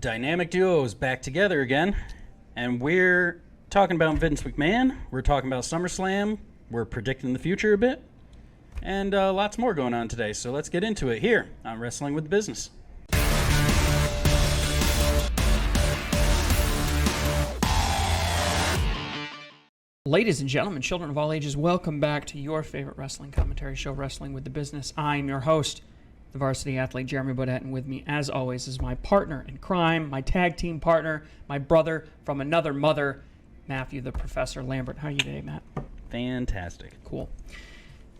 Dynamic Duo is back together again, and we're talking about Vince McMahon. We're talking about Summerslam. We're predicting the future a bit, and lots more going on today. So let's get into it here on Wrestling with the Business. Ladies and gentlemen, children of all ages, welcome back to your favorite wrestling commentary show, Wrestling with the Business. I'm your host, the varsity athlete, Jeremy Bodette, and with me, as always, is my partner in crime, my tag team partner, my brother from another mother, Matthew the Professor Lambert. How are you today, Matt? Fantastic. Cool.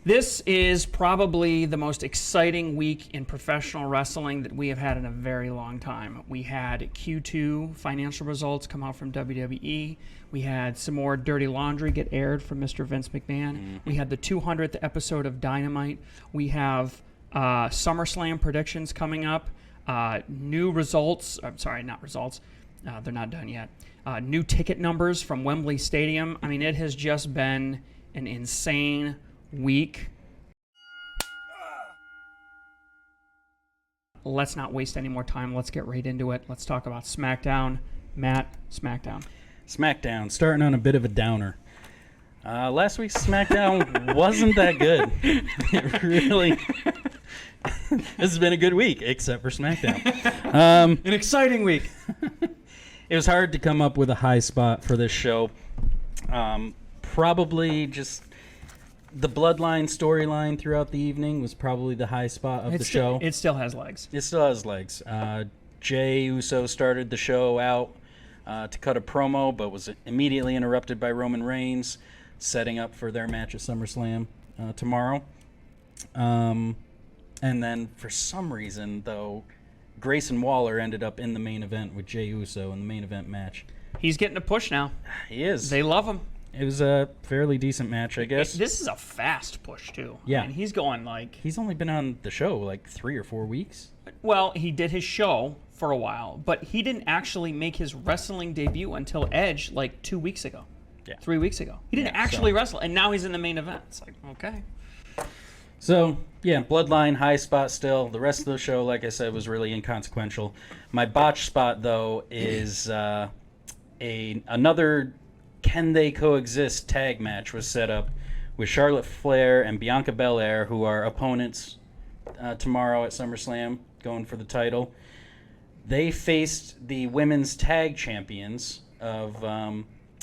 This is probably the most exciting week in professional wrestling that we have had in a very long time. We had Q2 financial results come out from WWE. We had some more dirty laundry get aired from Mr. Vince McMahon. Mm-hmm. We had the 200th episode of Dynamite. We have Summerslam predictions coming up. New results. I'm sorry, not results. They're not done yet. New ticket numbers from Wembley Stadium. I mean, it has just been an insane week. Let's not waste any more time. Let's get right into it. Let's talk about SmackDown. Matt, SmackDown. SmackDown, starting on a bit of a downer. Last week's SmackDown wasn't that good. It really... This has been a good week, except for SmackDown. An exciting week. It was hard to come up with a high spot for this show. Probably just... The Bloodline storyline throughout the evening was probably the high spot of the show. It still has legs. It still has legs. Jey Uso started the show out to cut a promo, but was immediately interrupted by Roman Reigns, setting up for their match at SummerSlam tomorrow. And then, for some reason, though, Grayson Waller ended up in the main event with Jey Uso in the main event match. He's getting a push now. He is. They love him. It was a fairly decent match, I guess. This is a fast push, too. Yeah. I mean, he's going like... He's only been on the show like 3 or 4 weeks. Well, he did his show for a while, but he didn't actually make his wrestling debut until Edge like 2 weeks ago. Yeah. 3 weeks ago. He didn't actually wrestle, and now he's in the main event. It's like, okay. So, yeah, Bloodline, high spot still. The rest of the show, like I said, was really inconsequential. My botch spot, though, is another Can They Coexist tag match was set up with Charlotte Flair and Bianca Belair, who are opponents tomorrow at SummerSlam, going for the title. They faced the women's tag champions of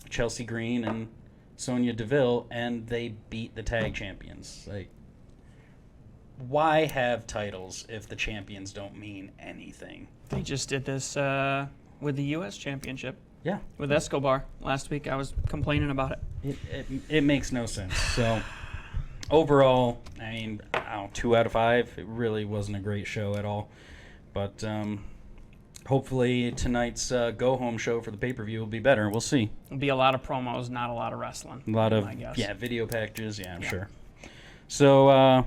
Chelsea Green and Sonya Deville, and they beat the tag champions. Like, why have titles if the champions don't mean anything? They just did this with the U.S. Championship. Yeah. With Escobar last week. I was complaining about it. It makes no sense. So, overall, I mean, 2 out of 5. It really wasn't a great show at all. But hopefully tonight's go-home show for the pay-per-view will be better. We'll see. It'll be a lot of promos, not a lot of wrestling. A lot of, I guess. Video packages. Yeah, I'm sure. So,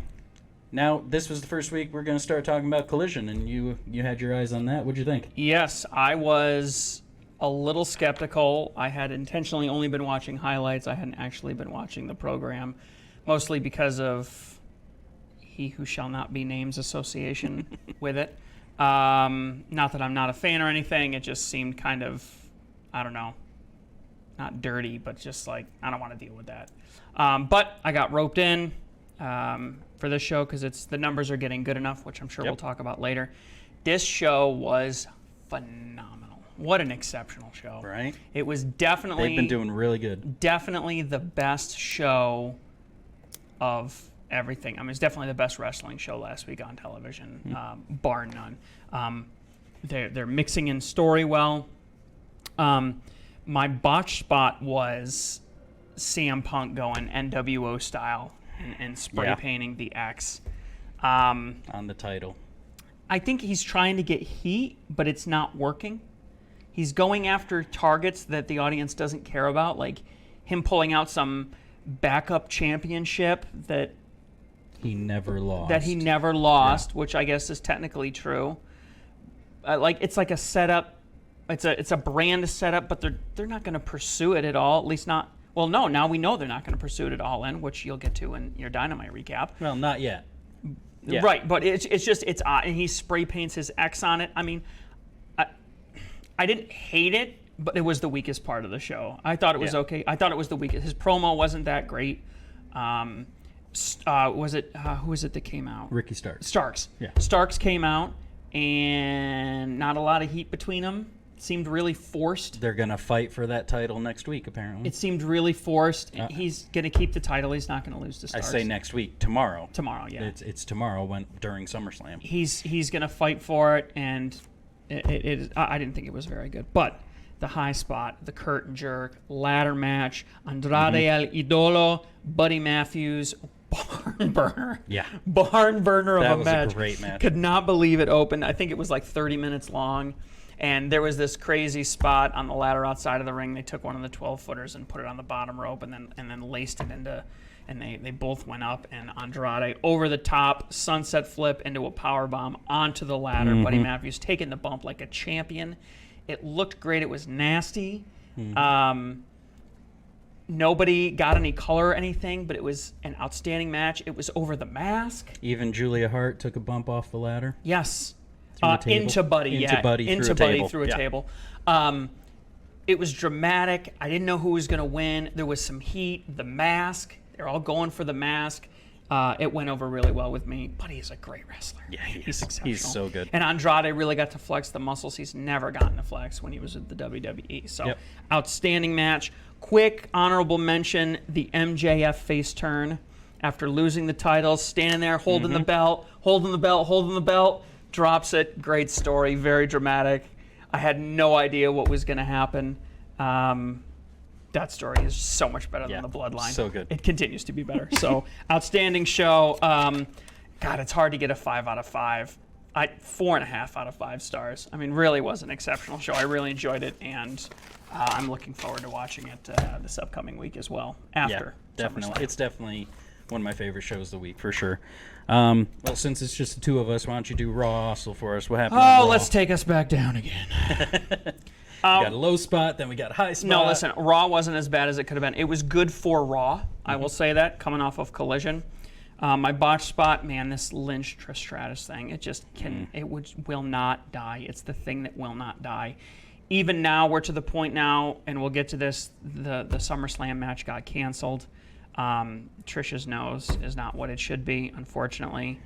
now, this was the first week we're going to start talking about Collision, and you had your eyes on that. What'd you think? Yes, I was a little skeptical. I had intentionally only been watching highlights. I hadn't actually been watching the program, mostly because of He Who Shall Not Be Named's association with it. Not that I'm not a fan or anything. It just seemed kind of, I don't know, not dirty, but just like, I don't want to deal with that. But I got roped in for this show because the numbers are getting good enough, which I'm sure we'll talk about later. This show was phenomenal. What an exceptional show. Right? It was definitely... They've been doing really good. Definitely the best show of everything. I mean, it's definitely the best wrestling show last week on television, bar none. They're mixing in story well. My botch spot was CM Punk going NWO style and spray painting the X. On the title. I think he's trying to get heat, but it's not working. He's going after targets that the audience doesn't care about, like him pulling out some backup championship that he never lost. Which I guess is technically true. It's like a setup. It's a brand setup, but they're not going to pursue it at all. At least not. Well, no. Now we know they're not going to pursue it at all, which you'll get to in your Dynamite recap. Well, not yet. Yeah. Right, but it's odd, and he spray paints his X on it. I mean, I didn't hate it, but it was the weakest part of the show. I thought it was okay. I thought it was the weakest. His promo wasn't that great. Was it who was it that came out? Ricky Starks. Starks. Yeah. Starks came out, and not a lot of heat between them. Seemed really forced. They're gonna fight for that title next week, apparently. It seemed really forced. He's gonna keep the title. He's not gonna lose to I Starks. say next week, tomorrow. Tomorrow, yeah. It's tomorrow during SummerSlam. He's gonna fight for it, and I didn't think it was very good, but. The high spot, the curtain jerk, ladder match, Andrade El Idolo, Buddy Matthews, barn burner. Yeah. Barn burner of a match. That was a great match. Could not believe it opened. I think it was like 30 minutes long. And there was this crazy spot on the ladder outside of the ring. They took one of the 12-footers and put it on the bottom rope and then laced it into, and they both went up, and Andrade over the top, sunset flip into a power bomb onto the ladder. Buddy Matthews taking the bump like a champion. It looked great. It was nasty. Nobody got any color or anything, but it was an outstanding match. It was over the mask. Even Julia Hart took a bump off the ladder. Yes. Through a table. Into Buddy, Into Buddy through a table. It was dramatic. I didn't know who was going to win. There was some heat. The mask. They're all going for the mask. It went over really well with me. Buddy is a great wrestler. Yeah, he's exceptional. He's so good. And Andrade really got to flex the muscles he's never gotten to flex when he was at the WWE. So, outstanding match. Quick honorable mention, the MJF face turn after losing the title, standing there holding the belt, drops it. Great story, very dramatic. I had no idea what was going to happen. That story is so much better than the Bloodline. So good. It continues to be better. So, outstanding show. God, it's hard to get a 5 out of 5. 4.5 out of 5 stars. I mean, really was an exceptional show. I really enjoyed it, and I'm looking forward to watching it this upcoming week as well. After definitely, SummerSlam. it's definitely one of my favorite shows of the week for sure. Well, since it's just the two of us, why don't you do Raw also for us? What happened? on Raw? Let's take us back down again. We got a low spot, then we got a high spot. No, listen, Raw wasn't as bad as it could have been. It was good for Raw. I will say that, coming off of Collision. My botch spot, man, this Lynch Trish Stratus thing, it just will not die. It's the thing that will not die. Even now, we're to the point now, and we'll get to this, the SummerSlam match got canceled. Trish's nose is not what it should be, unfortunately.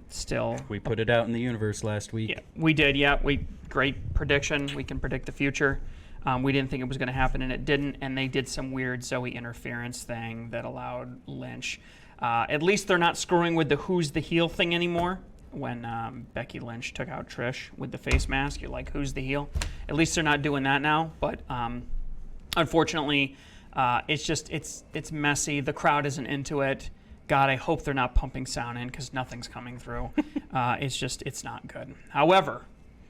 Still, we put it out in the universe last week. Yeah, we did. Yeah, great prediction. We can predict the future. We didn't think it was going to happen, and it didn't. And they did some weird Zoe interference thing that allowed Lynch. At least they're not screwing with the who's the heel thing anymore. When Becky Lynch took out Trish with the face mask, you're like, who's the heel? At least they're not doing that now. But unfortunately, it's messy. The crowd isn't into it. God, I hope they're not pumping sound in because nothing's coming through. It's not good. However,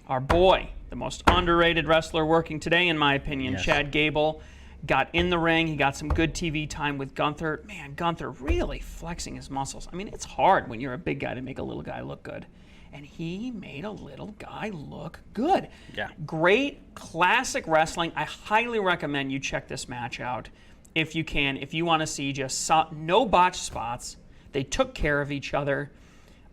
our boy, the most underrated wrestler working today, in my opinion, Chad Gable, got in the ring. He got some good TV time with Gunther. Man, Gunther really flexing his muscles. I mean, it's hard when you're a big guy to make a little guy look good. And he made a little guy look good. Yeah. Great, classic wrestling. I highly recommend you check this match out if you can. If you want to see just no botch spots. They took care of each other.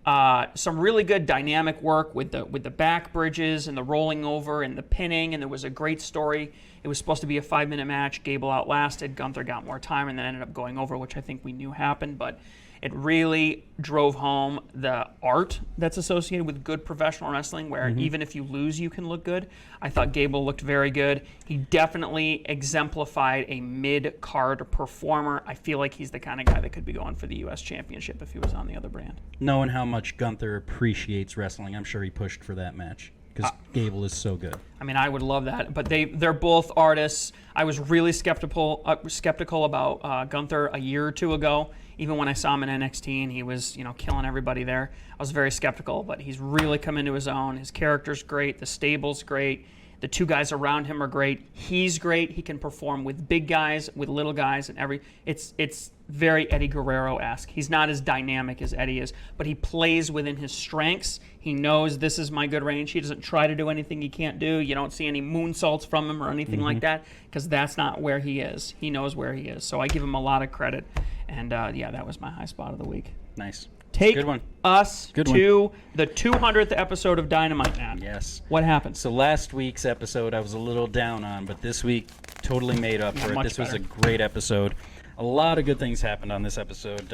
Some really good dynamic work with the back bridges and the rolling over and the pinning, and there was a great story. It was supposed to be a 5-minute match. Gable outlasted. Gunther got more time and then ended up going over, which I think we knew happened, but it really drove home the art that's associated with good professional wrestling, where even if you lose, you can look good. I thought Gable looked very good. He definitely exemplified a mid-card performer. I feel like he's the kind of guy that could be going for the U.S. Championship if he was on the other brand. Knowing how much Gunther appreciates wrestling, I'm sure he pushed for that match because Gable is so good. I mean, I would love that, but they're both artists. I was really skeptical about Gunther a year or two ago. Even when I saw him in NXT and he was, killing everybody there, I was very skeptical, but he's really come into his own. His character's great. The stable's great. The two guys around him are great. He's great. He can perform with big guys, with little guys, and it's very Eddie Guerrero-esque. He's not as dynamic as Eddie is, but he plays within his strengths. He knows this is my good range. He doesn't try to do anything he can't do. You don't see any moonsaults from him or anything like that, because that's not where he is. He knows where he is. So I give him a lot of credit. And, that was my high spot of the week. Nice. Take Good one. us Good one. to the 200th episode of Dynamite, Matt. Yes. What happened? So last week's episode I was a little down on, but this week totally made up for it. Much This was a better. great episode. A lot of good things happened on this episode.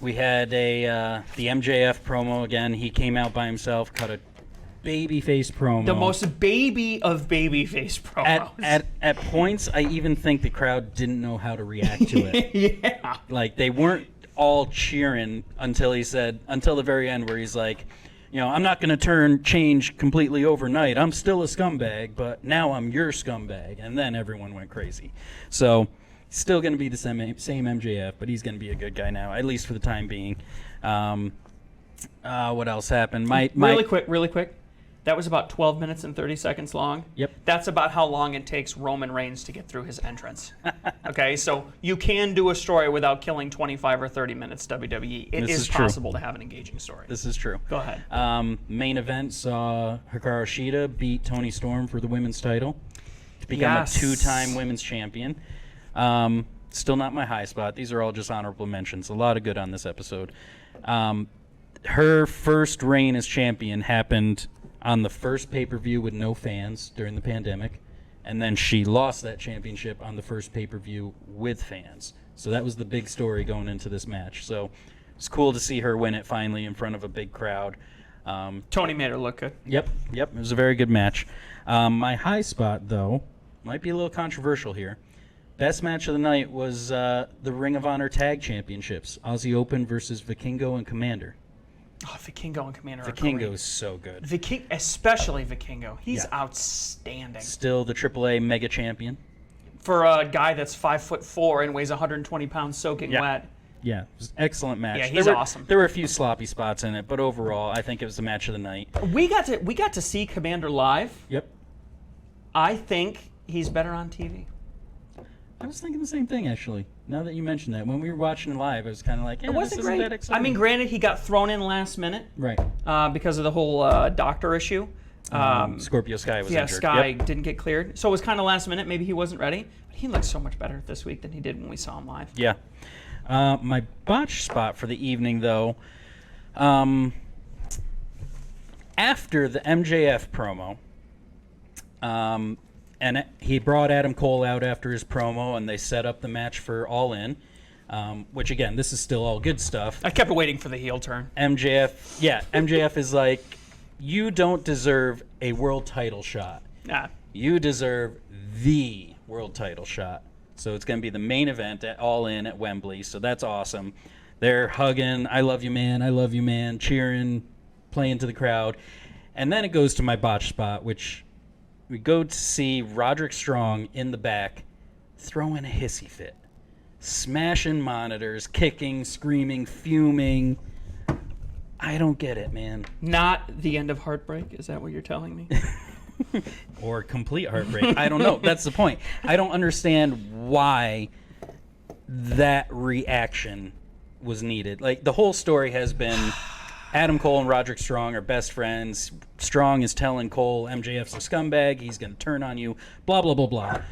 We had the MJF promo again. He came out by himself, cut a babyface promo. The most baby of babyface promos. At points, I even think the crowd didn't know how to react to it. Yeah. Like, they weren't all cheering until the very end, where he's like, I'm not going to change completely overnight. I'm still a scumbag, but now I'm your scumbag. And then everyone went crazy. So, still going to be the same MJF, but he's going to be a good guy now, at least for the time being. What else happened? Really quick. That was about 12 minutes and 30 seconds long. Yep. That's about how long it takes Roman Reigns to get through his entrance. Okay, so you can do a story without killing 25 or 30 minutes, WWE. It This is is true. possible to have an engaging story. This is true. Go ahead. Main event saw Hikaru Shida beat Toni Storm for the women's title to become Yes. a two-time women's champion. Still not my high spot. These are all just honorable mentions. A lot of good on this episode. Her first reign as champion happened on the first pay-per-view with no fans during the pandemic, and then she lost that championship on the first pay-per-view with fans. So that was the big story going into this match. So it's cool to see her win it finally in front of a big crowd. Tony made her look good. Yep. It was a very good match. My high spot, though, might be a little controversial here. Best match of the night was the Ring of Honor Tag Championships, Aussie Open versus Vikingo and Commander. Oh, Vikingo and Commander are Vikingo great. is so good. Especially Vikingo. He's Yeah. outstanding. Still the AAA mega champion. For a guy that's 5'4" and weighs 120 pounds soaking Yeah. wet. Yeah, it was an excellent match. Yeah, he's There were- awesome. There were a few sloppy spots in it, but overall, I think it was the match of the night. We got to see Commander live. Yep. I think he's better on TV. I was thinking the same thing, actually. Now that you mentioned that, when we were watching it live, I was kind of like, It wasn't this isn't great. that exciting. I mean, granted, he got thrown in last minute Right. because of the whole doctor issue. Scorpio Sky was Yeah, injured. Sky Yep. didn't get cleared. So it was kind of last minute. Maybe he wasn't ready. But he looks so much better this week than he did when we saw him live. Yeah. My botch spot for the evening, though, after the MJF promo, and he brought Adam Cole out after his promo, and they set up the match for All In, which, again, this is still all good stuff. I kept waiting for the heel turn. MJF is like, you don't deserve a world title shot. Nah. You deserve the world title shot. So it's going to be the main event at All In at Wembley. So that's awesome. They're hugging, I love you, man, cheering, playing to the crowd. And then it goes to my botch spot, which we go to see Roderick Strong in the back throwing a hissy fit, smashing monitors, kicking, screaming, fuming. I don't get it, man. Not the end of Heartbreak. Is that what you're telling me? Or complete heartbreak. I don't know. That's the point. I don't understand why that reaction was needed. Like, the whole story has been Adam Cole and Roderick Strong are best friends. Strong is telling Cole MJF's a scumbag. He's going to turn on you. Blah, blah, blah, blah.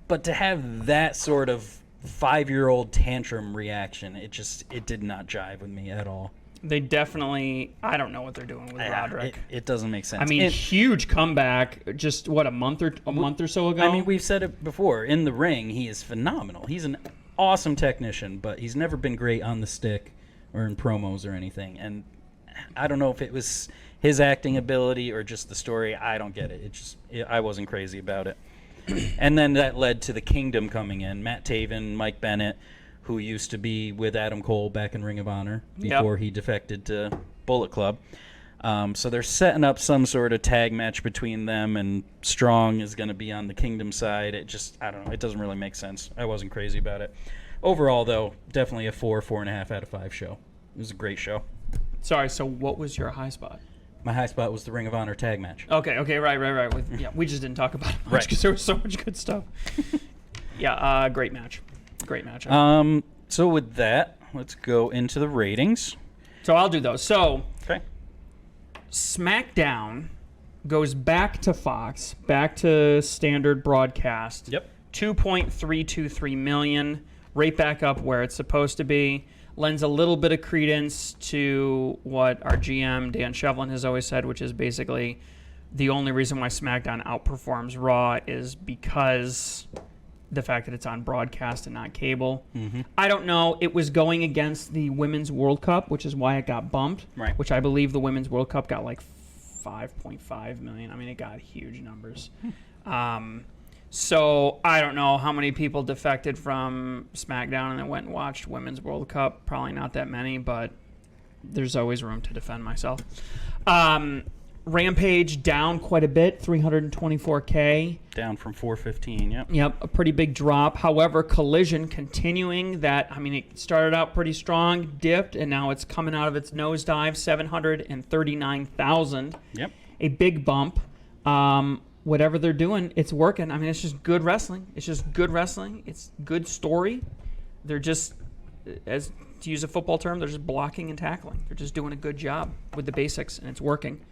But to have that sort of 5-year-old tantrum reaction, it did not jive with me at all. They definitely, I don't know what they're doing with Roderick. It doesn't make sense. I mean, huge comeback just, a month or so ago? I mean, we've said it before. In the ring, he is phenomenal. He's an awesome technician, but he's never been great on the stick or in promos or anything. And I don't know if it was his acting ability or just the story. I don't get it. I wasn't crazy about it. And then that led to the Kingdom coming in. Matt Taven, Mike Bennett, who used to be with Adam Cole back in Ring of Honor before he defected to Bullet Club. So they're setting up some sort of tag match between them, and Strong is going to be on the Kingdom side. I don't know. It doesn't really make sense. I wasn't crazy about it. Overall, though, definitely a 4.5 out of 5 show. It was a great show. Sorry, so what was your high spot? My high spot was the Ring of Honor tag match. Okay, right. We just didn't talk about it much because there was so much good stuff. Great match. So with that, let's go into the ratings. So I'll do those. So Okay. SmackDown goes back to Fox, back to standard broadcast. Yep. 2.323 million, right back up where it's supposed to be. lends a little bit of credence to what our GM, Dan Shevlin, has always said, which is basically the only reason why SmackDown outperforms Raw is because the fact that it's on broadcast and not cable. Mm-hmm. I don't know. It was going against the Women's World Cup, which is why it got bumped, Right. which I believe the Women's World Cup got like 5.5 million. I mean, it got huge numbers. So I don't know how many people defected from SmackDown and then went and watched Women's World Cup. Probably not that many, but there's always room to defend myself. Rampage down quite a bit, 324K. Down from 415, yep. Yep, a pretty big drop. However, Collision continuing that, I mean, it started out pretty strong, dipped, and now it's coming out of its nosedive, 739,000. Yep. A big bump. Whatever they're doing, it's working. I mean, it's just good wrestling. It's just good wrestling. It's good story. They're just, as to use a football term, they're just blocking and tackling. They're just doing a good job with the basics, and it's working.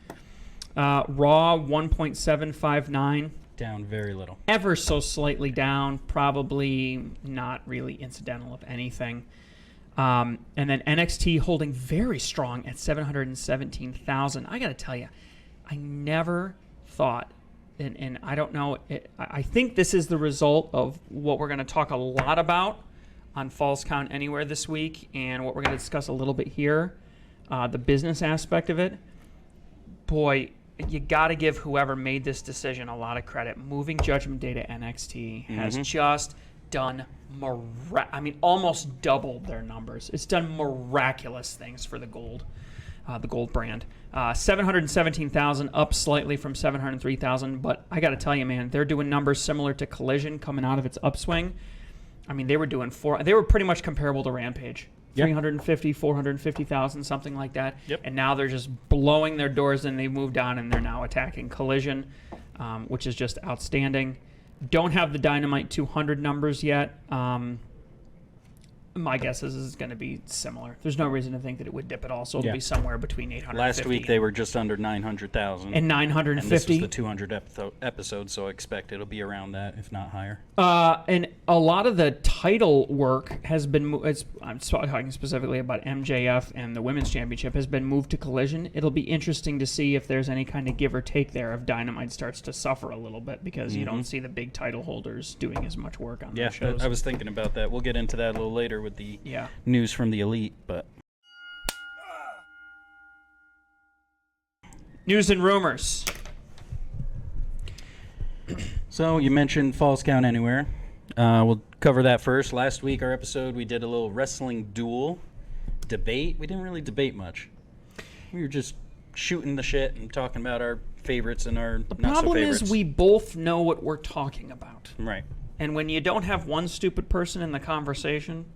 Raw 1.759. Down very little. Ever so slightly down, probably not really incidental of anything. And then NXT holding very strong at 717,000. I got to tell you, I never thought, and I don't know, I think this is the result of what we're going to talk a lot about on Falls Count Anywhere this week, and what we're going to discuss a little bit here, the business aspect of it. Boy, you got to give whoever made this decision a lot of credit. Moving Judgment Day to NXT has just done, almost doubled their numbers. It's done miraculous things for the Gold brand. 717,000, up slightly from 703,000. But I got to tell you, man, they're doing numbers similar to Collision coming out of its upswing. I mean, they were pretty much comparable to Rampage. 350, 450,000, something like that. Yep. And now they're just blowing their doors in. They've moved on, and they're now attacking Collision, which is just outstanding. Don't have the Dynamite 200 numbers yet. My guess is it's going to be similar. There's no reason to think that it would dip at all, so it'll be somewhere between 850. Last week they were just under 900,000. And 950. And this was the 200th episode, so I expect it'll be around that, if not higher. And a lot of the title work has been, I'm talking specifically about MJF and the Women's Championship, has been moved to Collision. It'll be interesting to see if there's any kind of give or take there if Dynamite starts to suffer a little bit, because you don't see the big title holders doing as much work on those shows. I was thinking about that. We'll get into that a little later with the news from the Elite, but... News and rumors. So you mentioned Falls Count Anywhere. We'll cover that first. Last week, our episode, we did a little wrestling duel debate. We didn't really debate much. We were just shooting the shit and talking about our favorites and our not-so-favorites. The problem is we both know what we're talking about. Right. And when you don't have one stupid person in the conversation,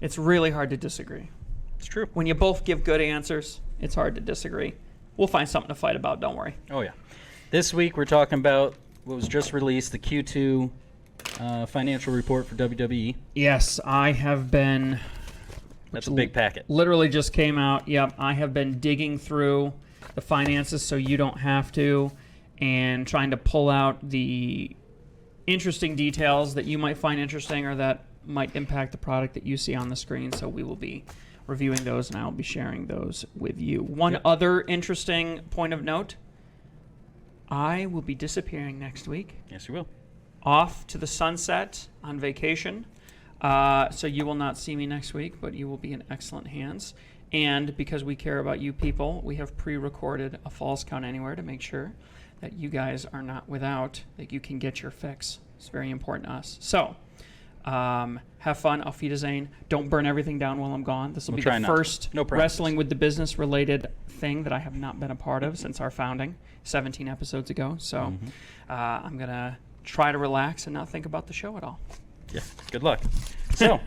it's really hard to disagree. It's true. When you both give good answers, it's hard to disagree. We'll find something to fight about, don't worry. Oh, yeah. This week, we're talking about what was just released, the Q2 financial report for WWE. Yes, I have been... That's a big packet. Literally just came out. Yep, I have been digging through the finances so you don't have to, and trying to pull out the interesting details that you might find interesting or that might impact the product that you see on the screen. So we will be reviewing those, and I'll be sharing those with you. One other interesting point of note, I will be disappearing next week. Yes, you will. Off to the sunset on vacation. So you will not see me next week, but you will be in excellent hands. And because we care about you people, we have pre-recorded a Falls Count Anywhere to make sure that you guys are not without, that you can get your fix. It's very important to us. So, have fun. Auf Wiedersehen. Don't burn everything down while I'm gone. This will be the first Wrestling with the Business related thing that I have not been a part of since our founding 17 episodes ago. So I'm going to try to relax and not think about the show at all. Yeah, good luck. So,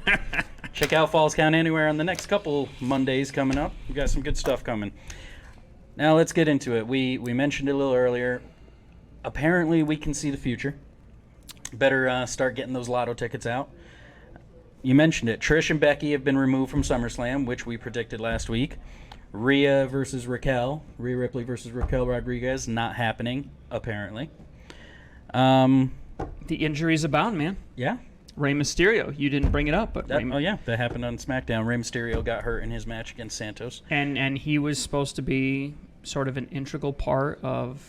check out Falls Count Anywhere on the next couple Mondays coming up. We've got some good stuff coming. Now, let's get into it. We mentioned it a little earlier. Apparently, we can see the future. Better start getting those lotto tickets out. You mentioned it. Trish and Becky have been removed from SummerSlam, which we predicted last week. Rhea Ripley versus Raquel Rodriguez, not happening, apparently. The injuries abound, man. Yeah. Rey Mysterio. You didn't bring it up, but that happened on SmackDown. Rey Mysterio got hurt in his match against Santos. And he was supposed to be sort of an integral part of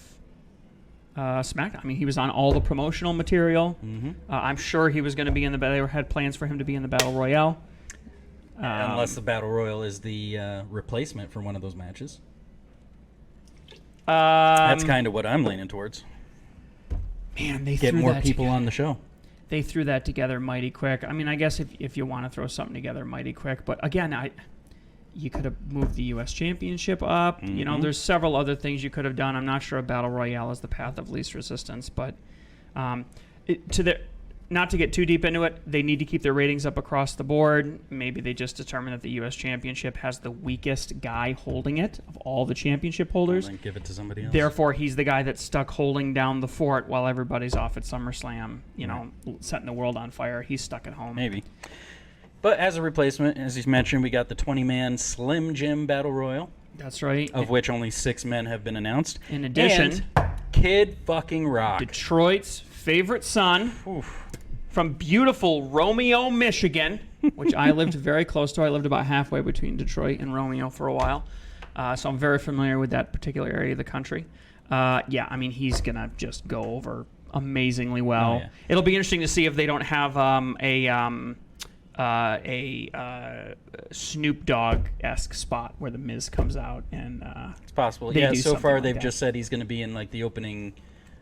SmackDown. I mean, he was on all the promotional material. Mm-hmm. I'm sure he was going to be in the... They had plans for him to be in the Battle Royale. Unless the Battle Royal is the replacement for one of those matches. That's That's kind of what I'm leaning towards. Man, they Get threw more that people together. on the show. They threw that together mighty quick. I mean, I guess if you want to throw something together mighty quick, but again, you could have moved the U.S. Championship up. Mm-hmm. You know, there's several other things you could have done. I'm not sure a Battle Royale is the path of least resistance, but not to get too deep into it, they need to keep their ratings up across the board. Maybe they just determine that the U.S. Championship has the weakest guy holding it of all the championship holders. And then give it to somebody else. Therefore, he's the guy that's stuck holding down the fort while everybody's off at SummerSlam, setting the world on fire. He's stuck at home. Maybe. But as a replacement, as he's mentioned, we got the 20-man Slim Jim Battle Royal. That's right. Of which only 6 men have been announced. In addition, and Kid fucking Rock. Detroit's favorite son. Oof. From beautiful Romeo, Michigan, which I lived very close to. I lived about halfway between Detroit and Romeo for a while. So I'm very familiar with that particular area of the country. I mean, he's going to just go over amazingly well. Oh, yeah. It'll be interesting to see if they don't have a Snoop Dogg-esque spot where the Miz comes out and it's possible. they Yeah, do so something far like they've that. just said he's going to be in like the opening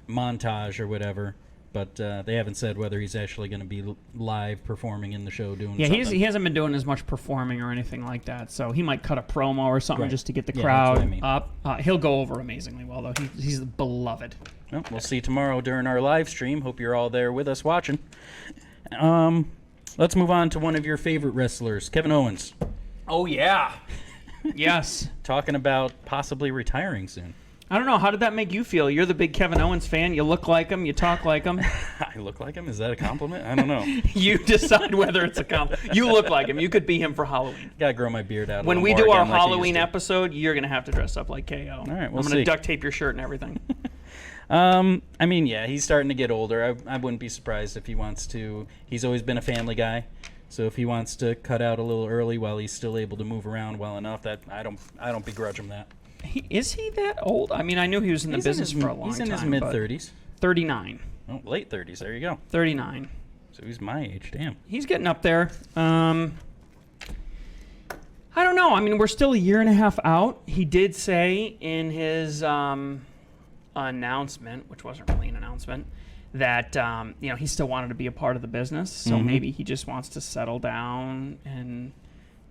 montage or whatever. But they haven't said whether he's actually going to be live performing in the show doing something. he hasn't been doing as much performing or anything like that, so he might cut a promo or something Right. just to get the Yeah, crowd that's what I mean. up. He'll go over amazingly well, though. He's beloved. Well, we'll see tomorrow during our live stream. Hope you're all there with us watching. Let's move on to one of your favorite wrestlers, Kevin Owens. Oh, yeah. Yes. Talking about possibly retiring soon. I don't know. How did that make you feel? You're the big Kevin Owens fan. You look like him. You talk like him. I look like him? Is that a compliment? I don't know. You decide whether it's a compliment. You look like him. You could be him for Halloween. Gotta grow my beard out a When little we more do our again like I used Halloween to. episode, you're going to have to dress up like KO. All right, we'll I'm going see. to duct tape your shirt and everything. I mean, yeah, he's starting to get older. I wouldn't be surprised if he wants to. He's always been a family guy. So if he wants to cut out a little early while he's still able to move around well enough, that I don't begrudge him that. Is he that old? I mean, I knew he was in the business for a long time. He's in his mid-30s. 39. Oh, late 30s. There you go. 39. So he's my age. Damn. He's getting up there. I don't know. I mean, we're still a year and a half out. He did say in his announcement, which wasn't really an announcement, that he still wanted to be a part of the business. So maybe he just wants to settle down and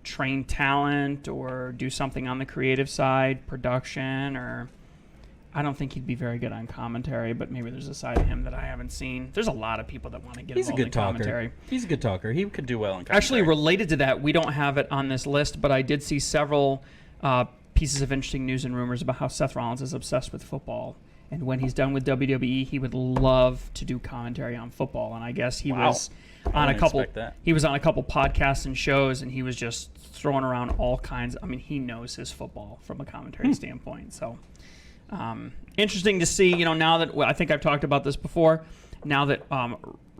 train talent or do something on the creative side, production, or I don't think he'd be very good on commentary, but maybe there's a side of him that I haven't seen. There's a lot of people that want to get He's a involved good in talker. commentary. He's a good talker. He could do well in commentary. Actually, related to that, we don't have it on this list, but I did see several pieces of interesting news and rumors about how Seth Rollins is obsessed with football. And when he's done with WWE, he would love to do commentary on football. And I guess he was on a couple. He was on a couple podcasts and shows, and he was just throwing around all kinds. I mean, he knows his football from a commentary standpoint. So interesting to see. Now that I think I've talked about this before. Now that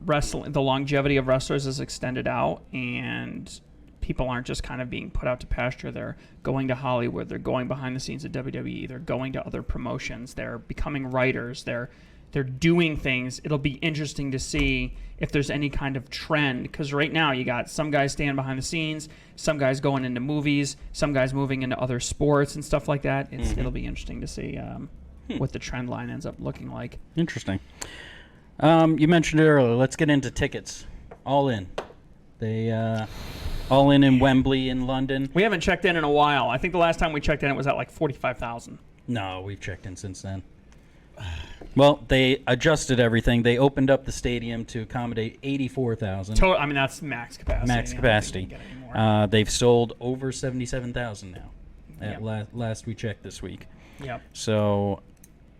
wrestling, the longevity of wrestlers is extended out, and people aren't just kind of being put out to pasture. They're going to Hollywood. They're going behind the scenes at WWE. They're going to other promotions. They're becoming writers. They're doing things. It'll be interesting to see if there's any kind of trend, because right now you got some guys staying behind the scenes, some guys going into movies, some guys moving into other sports and stuff like that. It'll be interesting to see what the trend line ends up looking like. Interesting. You mentioned it earlier. Let's get into tickets. All in. They all in Wembley in London. We haven't checked in a while. I think the last time we checked in, it was at like 45,000. No, we've checked in since then. Well, they adjusted everything. They opened up the stadium to accommodate 84,000. I mean, that's max capacity. Max capacity. They've sold over 77,000 now. At last we checked this week. Yep. So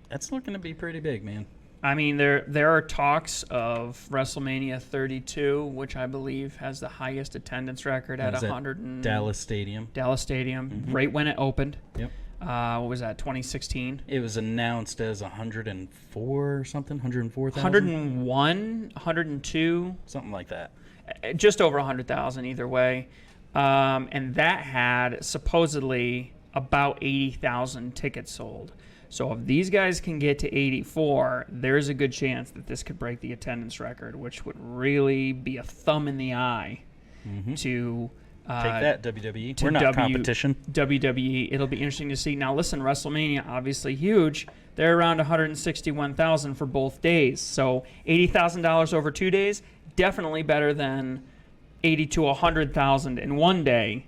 that's looking to be pretty big, man. I mean, there are talks of WrestleMania 32, which I believe has the highest attendance record at 100. Dallas Stadium. Dallas Stadium, right when it opened. Yep. What was that, 2016? It was announced as 104 or something, 104,000? 101, 102. Something like that. just over 100,000 either way. And that had supposedly about 80,000 tickets sold. So if these guys can get to 84, there's a good chance that this could break the attendance record, which would really be a thumb in the eye to Take that, WWE. We're not competition. WWE. It'll be interesting to see. Now, listen, WrestleMania, obviously huge. They're around 161,000 for both days. So $80,000 over 2 days, definitely better than 80 to 100,000 in one day.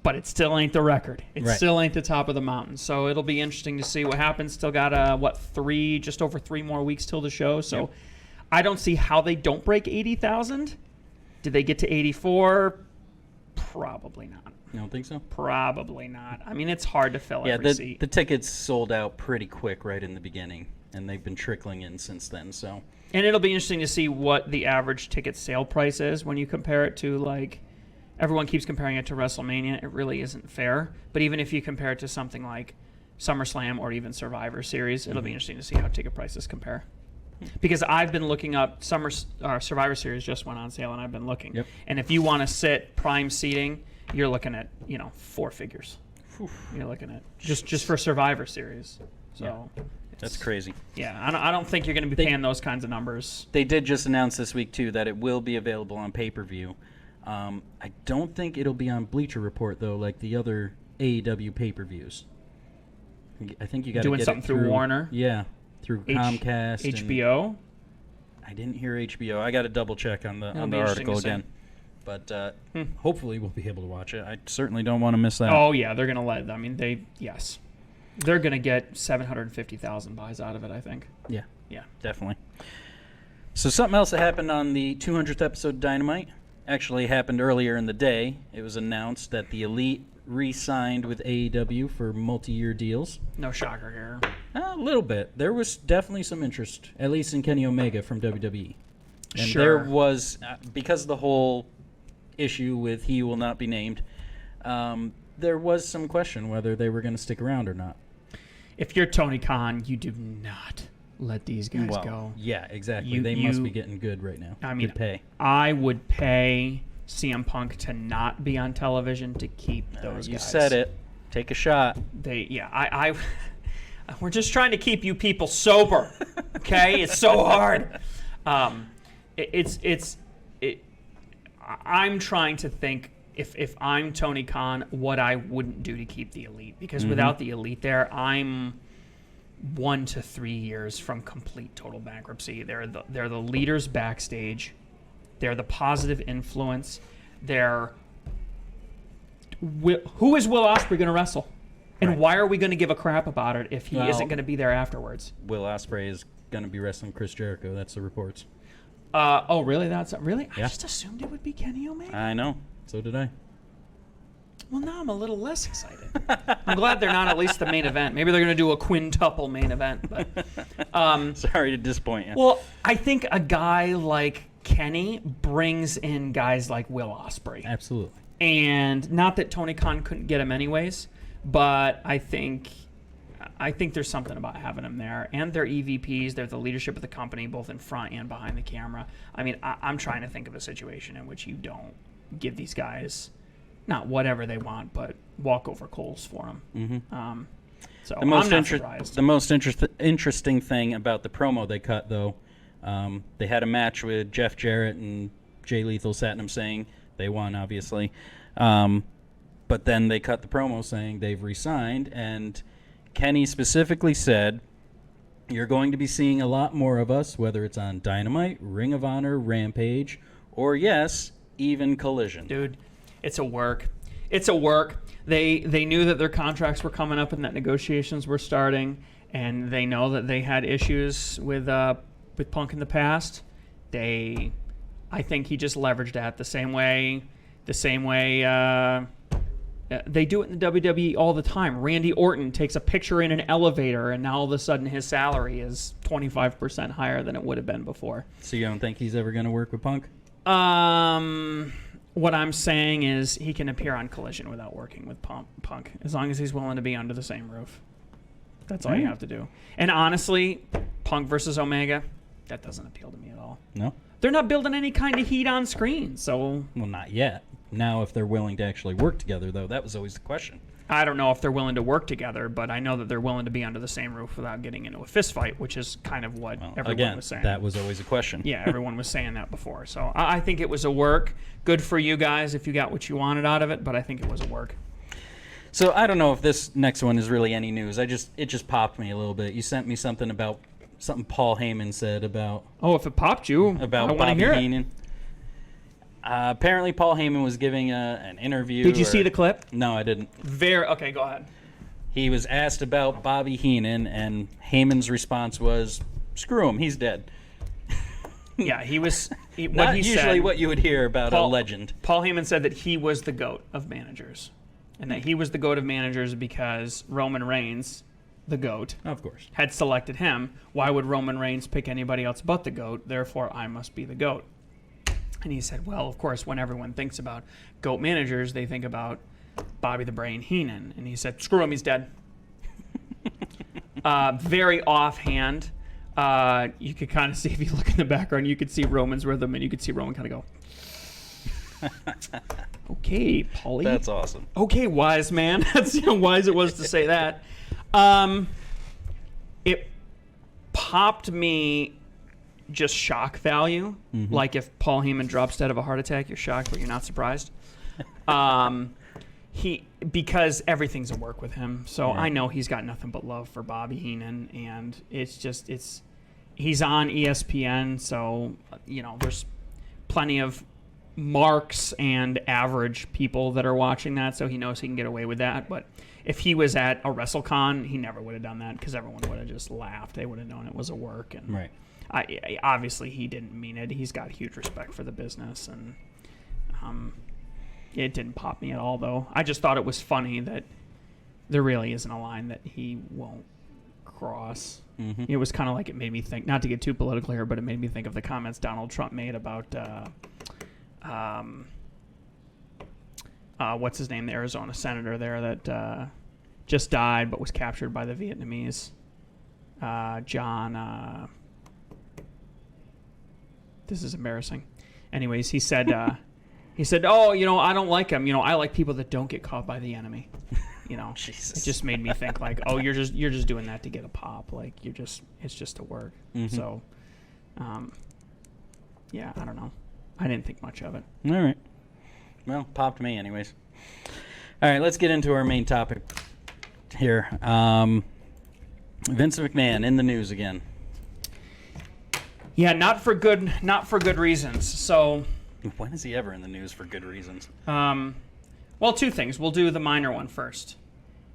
But it still ain't the record. It still ain't the top of the mountain. So it'll be interesting to see what happens. Still got just over 3 more weeks till the show. So I don't see how they don't break 80,000. Did they get to 84? Probably not. You don't think so? Probably not. I mean, it's hard to fill every seat. The tickets sold out pretty quick right in the beginning, and they've been trickling in since then. So, and it'll be interesting to see what the average ticket sale price is when you compare it to, like, everyone keeps comparing it to WrestleMania. It really isn't fair. But even if you compare it to something like SummerSlam or even Survivor Series, it'll be interesting to see how ticket prices compare. Because I've been looking up, Survivor Series just went on sale, and I've been looking. Yep. And if you want to sit prime seating, you're looking at 4 figures. You're looking at just for Survivor Series. So that's crazy. Yeah, I don't think you're going to be paying those kinds of numbers. They did just announce this week too that it will be available on pay-per-view. I don't think it'll be on Bleacher Report though, like the other AEW pay-per-views. I think you got to doing get something it through Warner. Yeah. Through Comcast, HBO. I didn't hear HBO. I got to double check on the article again. But hopefully we'll be able to watch it. I certainly don't want to miss that. Oh yeah, they're gonna let. I mean, they're gonna get 750,000 buys out of it. I think. Yeah, yeah, definitely. So something else that happened on the 200th episode of Dynamite actually happened earlier in the day. It was announced that the Elite re-signed with AEW for multi-year deals. No shocker here. A little bit. There was definitely some interest, at least in Kenny Omega from WWE. And sure. There was, because of the whole issue with he will not be named, there was some question whether they were going to stick around or not. If you're Tony Khan, you do not let these guys go. Yeah, exactly. They must be getting good right now. I mean, good pay. I would pay CM Punk to not be on television to keep those guys. You said it. Take a shot. We're just trying to keep you people sober, okay? It's so hard. I'm trying to think if I'm Tony Khan, what I wouldn't do to keep the Elite, because without the Elite there, I'm 1 to 3 years from complete total bankruptcy. They're the leaders backstage. They're the positive influence. Who is Will Ospreay going to wrestle? And why are we going to give a crap about it if he isn't going to be there afterwards? Will Ospreay is going to be wrestling Chris Jericho. That's the reports. Oh, really? Really? Yeah. I just assumed it would be Kenny Omega. I know. So did I. Well, now I'm a little less excited. I'm glad they're not at least the main event. Maybe they're going to do a quintuple main event. But sorry to disappoint you. Well, I think a guy like Kenny brings in guys like Will Ospreay. Absolutely. And not that Tony Khan couldn't get him anyways, but I think there's something about having them there. And they're EVPs. They're the leadership of the company, both in front and behind the camera. I mean, I'm trying to think of a situation in which you don't give these guys not whatever they want, but walk over coals for them. Mm-hmm. So I'm not surprised. The most interesting thing about the promo they cut, though, they had a match with Jeff Jarrett and Jay Lethal Satnam saying they won, obviously. But then they cut the promo saying they've re-signed, and Kenny specifically said, you're going to be seeing a lot more of us, whether it's on Dynamite, Ring of Honor, Rampage, or, yes, even Collision. Dude, it's a work. It's a work. They knew that their contracts were coming up and that negotiations were starting, and they know that they had issues with Punk in the past. I think he just leveraged that the same way they do it in the WWE all the time. Randy Orton takes a picture in an elevator, and now all of a sudden his salary is 25% higher than it would have been before. So you don't think he's ever going to work with Punk? What I'm saying is he can appear on Collision without working with Punk, as long as he's willing to be under the same roof. That's all you have to do. And honestly, Punk versus Omega, that doesn't appeal to me at all. No? They're not building any kind of heat on screen, so Well, not yet. Now, if they're willing to actually work together, though, that was always the question. I don't know if they're willing to work together, but I know that they're willing to be under the same roof without getting into a fist fight, which is kind of what everyone Again, was saying. that was always a question. Yeah, everyone was saying that before. So I think it was a work. Good for you guys if you got what you wanted out of it, but I think it was a work. So I don't know if this next one is really any news. It just popped me a little bit. You sent me something about something Paul Heyman said about Oh, if it popped you, about I want to Bobby hear it. Heenan. Apparently, Paul Heyman was giving an interview. Did you see the clip? No, I didn't. Okay, go ahead. He was asked about Bobby Heenan, and Heyman's response was, "Screw him, he's dead." Yeah, he was. Not he usually said, what you would hear about a legend. Paul Heyman said that he was the GOAT of managers, and that he was the GOAT of managers because Roman Reigns, the GOAT, Of course. had selected him. Why would Roman Reigns pick anybody else but the GOAT? Therefore, I must be the GOAT. And he said, well, of course, when everyone thinks about GOAT managers, they think about Bobby the Brain Heenan. And he said, screw him, he's dead. Very offhand. You could kind of see, if you look in the background, you could see Roman's rhythm, and you could see Roman kind of go, okay, Paulie. That's awesome. Okay, wise man. That's how wise it was to say that. It popped me just shock value. Mm-hmm. Like if Paul Heyman drops dead of a heart attack, you're shocked, but you're not surprised. Because everything's a work with him. So Yeah. I know he's got nothing but love for Bobby Heenan, and he's on ESPN, so there's plenty of marks and average people that are watching that, so he knows he can get away with that. But if he was at a WrestleCon, he never would have done that because everyone would have just laughed. They would have known it was a work. And Right. obviously he didn't mean it. He's got huge respect for the business, and it didn't pop me at all, though. I just thought it was funny that there really isn't a line that he won't cross. Mm-hmm. It was kind of like, it made me think, not to get too political here, but it made me think of the comments Donald Trump made about what's his name, the Arizona senator there that just died but was captured by the Vietnamese. John, this is embarrassing. Anyways, he said, oh, I don't like him. I like people that don't get caught by the enemy. Jesus. It just made me think like, oh, you're just doing that to get a pop. Like it's just to work. Mm-hmm. So, yeah, I don't know. I didn't think much of it. All right. Well, popped me anyways. All right, let's get into our main topic here. Vince McMahon in the news again. Yeah, not for good reasons. So, When is he ever in the news for good reasons? well, two things. We'll do the minor one first.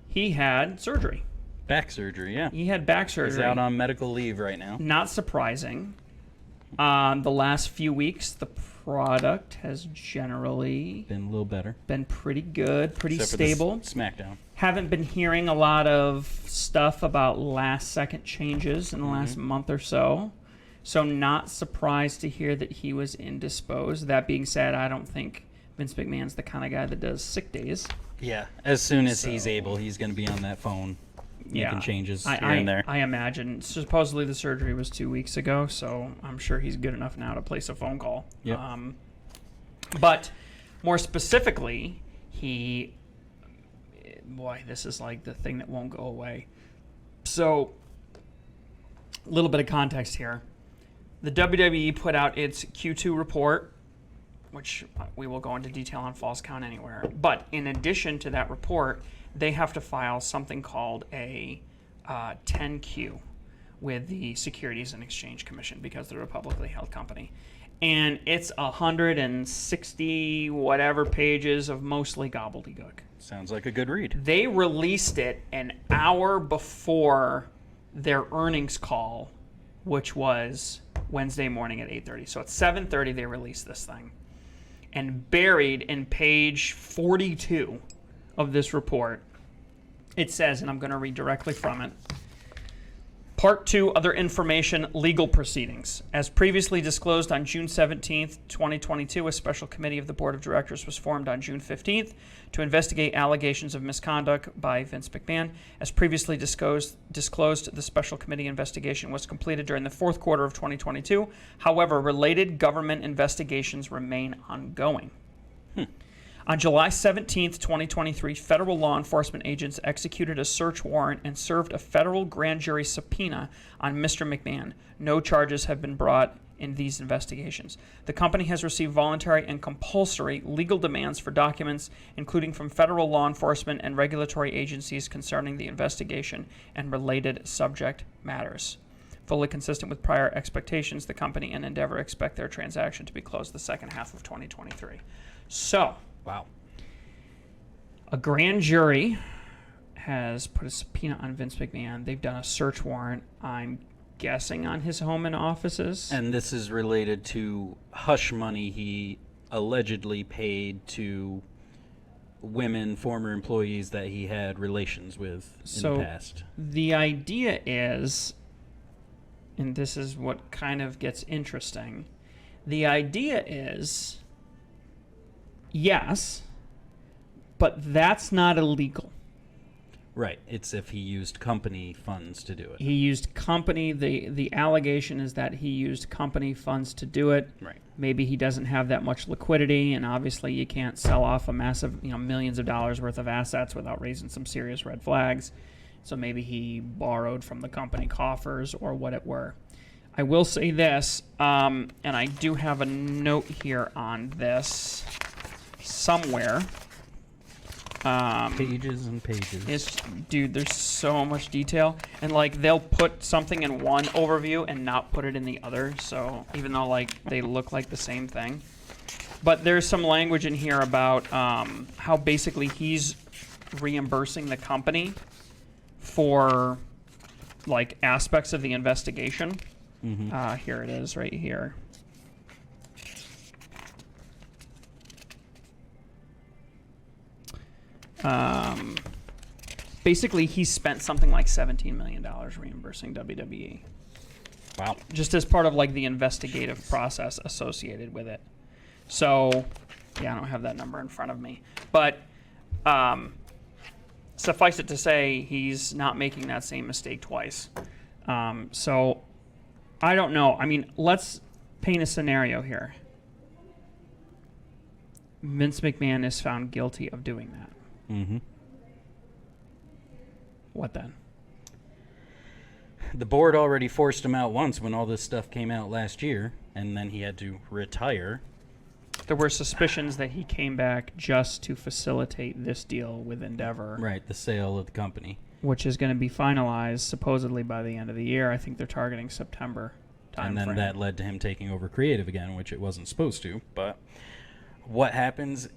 He had surgery. Back surgery, yeah. He had back surgery. He's out on medical leave right now. Not surprising. The last few weeks, the product has generally Been a little better. been pretty good, pretty Except stable. For the SmackDown. Haven't been hearing a lot of stuff about last-second changes in the last month or so. So not surprised to hear that he was indisposed. That being said, I don't think Vince McMahon's the kind of guy that does sick days. Yeah, as soon as he's able, he's going to be on that phone making changes here and there. I imagine. Supposedly the surgery was 2 weeks ago, so I'm sure he's good enough now to place a phone call. Yep. But more specifically, this is like the thing that won't go away. So, a little bit of context here. The WWE put out its Q2 report, which we will go into detail on Falls Count Anywhere. But in addition to that report, they have to file something called a 10Q with the Securities and Exchange Commission because they're a publicly held company. And it's 160 whatever pages of mostly gobbledygook. Sounds like a good read. They released it an hour before their earnings call, which was Wednesday morning at 8:30. So at 7:30 they released this thing. And buried in page 42 of this report, it says, and I'm going to read directly from it, Part 2, other information, legal proceedings. As previously disclosed on June 17th, 2022, a special committee of the Board of Directors was formed on June 15th to investigate allegations of misconduct by Vince McMahon. As previously disclosed, the special committee investigation was completed during the fourth quarter of 2022. However, related government investigations remain ongoing. On July 17th, 2023, federal law enforcement agents executed a search warrant and served a federal grand jury subpoena on Mr. McMahon. No charges have been brought in these investigations. The company has received voluntary and compulsory legal demands for documents, including from federal law enforcement and regulatory agencies concerning the investigation and related subject matters. Fully consistent with prior expectations, the company and Endeavor expect their transaction to be closed the second half of 2023. So, Wow. a grand jury has put a subpoena on Vince McMahon. They've done a search warrant, I'm guessing, on his home and offices. And this is related to hush money he allegedly paid to women, former employees that he had relations with in the past. The idea is, and this is what kind of gets interesting, the idea is, yes, but that's not illegal. Right. It's if he used company funds to do it. He used company, the allegation is that he used company funds to do it. Right. Maybe he doesn't have that much liquidity, and obviously you can't sell off a massive, millions of dollars worth of assets without raising some serious red flags. So maybe he borrowed from the company coffers or what it were. I will say this, and I do have a note here on this somewhere. Pages and pages. Dude, there's so much detail, and they'll put something in one overview and not put it in the other. So even though they look like the same thing, but there's some language in here about how basically he's reimbursing the company for aspects of the investigation. Mm-hmm. Here it is, right here. Basically, he spent something like $17 million reimbursing WWE. Wow. Just as part of the investigative process associated with it. So, yeah, I don't have that number in front of me. But suffice it to say, he's not making that same mistake twice. So, I don't know. I mean, let's paint a scenario here. Vince McMahon is found guilty of doing that. Mm-hmm. What then? The board already forced him out once when all this stuff came out last year, and then he had to retire. There were suspicions that he came back just to facilitate this deal with Endeavor. Right, the sale of the company. Which is going to be finalized supposedly by the end of the year. I think they're targeting September timeframe. And then that led to him taking over creative again, which it wasn't supposed to. But what happens?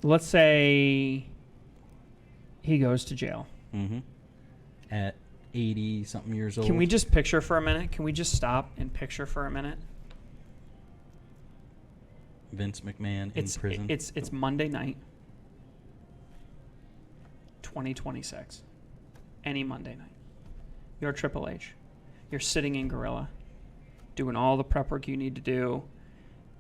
Let's say he goes to jail. Mm-hmm. At 80-something years old. Can we just picture for a minute? Can we just stop and picture for a minute? Vince McMahon in prison. It's Monday night, 2026. Any Monday night. You're Triple H. You're sitting in Gorilla, doing all the prep work you need to do.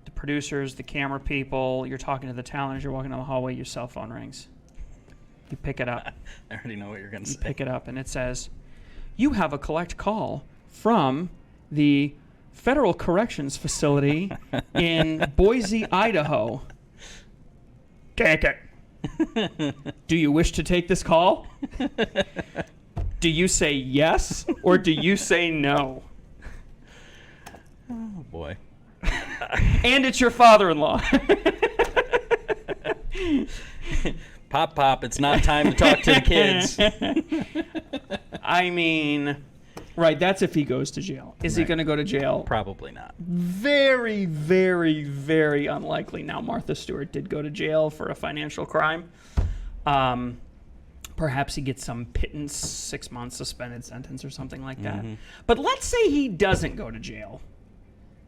The producers, the camera people, you're talking to the talent as you're walking down the hallway, your cell phone rings. You pick it up. I already know what you're going to say. You pick it up, and it says, you have a collect call from the Federal Corrections Facility in Boise, Idaho. Take it. Do you wish to take this call? Do you say yes, or do you say no? Oh, boy. And it's your father-in-law. Pop, it's not time to talk to the kids. I mean, right, that's if he goes to jail. Is he going to go to jail? Probably not. Very, very, very unlikely. Now, Martha Stewart did go to jail for a financial crime. Perhaps he gets some pittance, 6 months suspended sentence or something like that. Mm-hmm. But let's say he doesn't go to jail,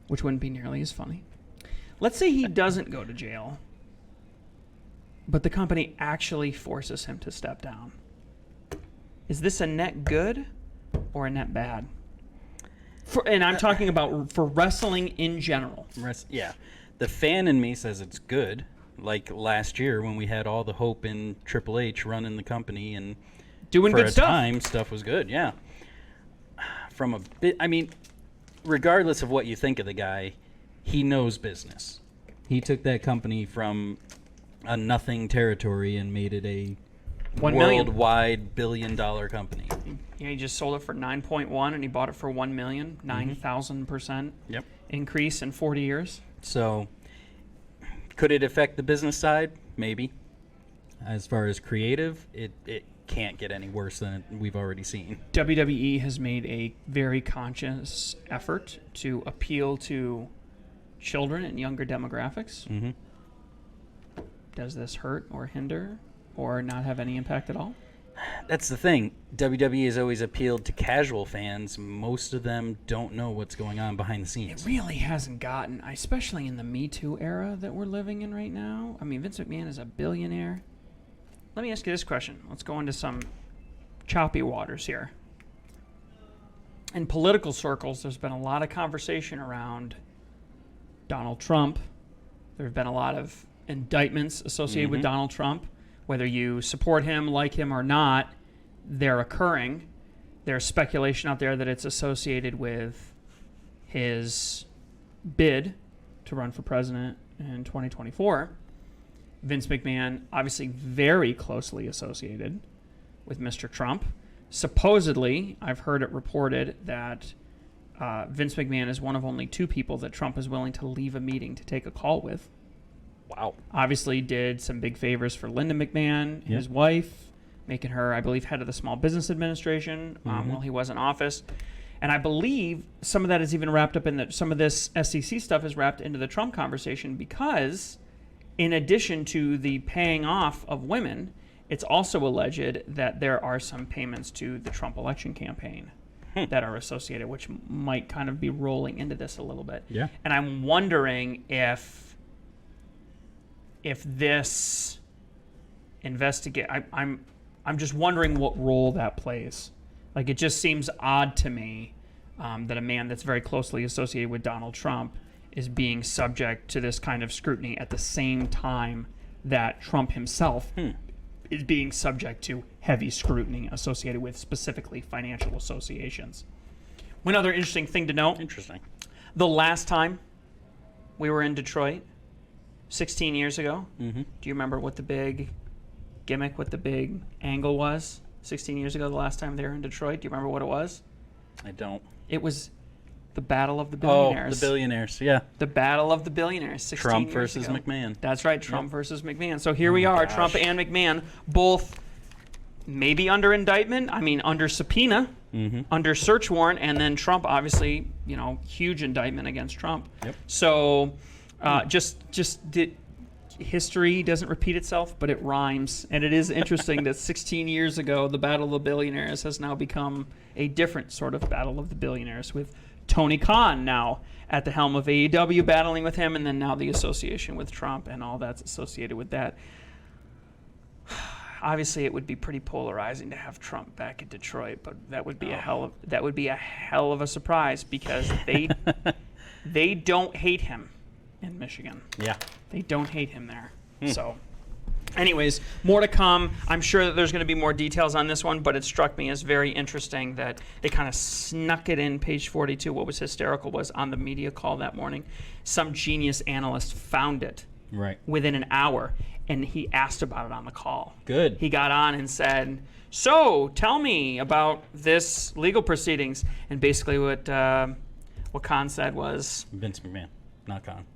which wouldn't be nearly as funny. Let's say he doesn't go to jail, but the company actually forces him to step down. Is this a net good or a net bad? And I'm talking about for wrestling in general. Yeah. The fan in me says it's good. Like last year when we had all the hope in Triple H running the company and Doing for good a stuff. time, stuff was good, yeah. From a bit, I mean, regardless of what you think of the guy, he knows business. He took that company from a nothing territory and made it a $1 million. worldwide billion-dollar company. Yeah, he just sold it for 9.1 and he bought it for 1 million, 9,000% Yep. increase in 40 years. So, could it affect the business side? Maybe. As far as creative, it can't get any worse than we've already seen. WWE has made a very conscious effort to appeal to children and younger demographics. Mm-hmm. Does this hurt or hinder or not have any impact at all? That's the thing. WWE has always appealed to casual fans. Most of them don't know what's going on behind the It scenes. really hasn't gotten, especially in the Me Too era that we're living in right now. I mean, Vince McMahon is a billionaire. Let me ask you this question. Let's go into some choppy waters here. In political circles, there's been a lot of conversation around Donald Trump. There have been a lot of indictments associated with Donald Trump. Whether you support him, like him, or not, they're occurring. There's speculation out there that it's associated with his bid to run for president in 2024. Vince McMahon, obviously very closely associated with Mr. Trump. Supposedly, I've heard it reported that Vince McMahon is one of only 2 people that Trump is willing to leave a meeting to take a call with. Wow. Obviously did some big favors for Linda McMahon, his wife, making her, I believe, head of the Small Business Administration while he was in office. And I believe some of that is even wrapped up in that. Some of this SEC stuff is wrapped into the Trump conversation because in addition to the paying off of women, it's also alleged that there are some payments to the Trump election campaign that are associated, which might kind of be rolling into this a little bit. Yeah. And I'm wondering if this I'm just wondering what role that plays. Like, it just seems odd to me that a man that's very closely associated with Donald Trump is being subject to this kind of scrutiny at the same time that Trump himself is being subject to heavy scrutiny associated with specifically financial associations. One other interesting thing to note. Interesting. The last time we were in Detroit, 16 years ago, do you remember what the big gimmick, what the big angle was? 16 years ago, the last time they were in Detroit, do you remember what it was? I don't. It was the Battle of the Billionaires. Oh, the billionaires, yeah. The Battle of the Billionaires, 16 Trump years versus ago. McMahon. That's right, Trump versus McMahon. So here we are, gosh. Trump and McMahon, both maybe under indictment, under subpoena, under search warrant, and then Trump, obviously, huge indictment against Trump. Yep. So history doesn't repeat itself, but it rhymes. And it is interesting that 16 years ago, the Battle of the Billionaires has now become a different sort of Battle of the Billionaires, with Tony Khan now at the helm of AEW battling with him, and then now the association with Trump and all that's associated with that. Obviously, it would be pretty polarizing to have Trump back in Detroit, but that would be a hell of a surprise, because they don't hate him in Michigan. Yeah. They don't hate him there. So, anyways, more to come. I'm sure that there's going to be more details on this one, but it struck me as very interesting that they kind of snuck it in, page 42. What was hysterical was on the media call that morning, some genius analyst found it within an hour, and he asked about it on the call. Good. He got on and said, so tell me about this legal proceedings. And basically what Khan said was... Vince McMahon, not Khan.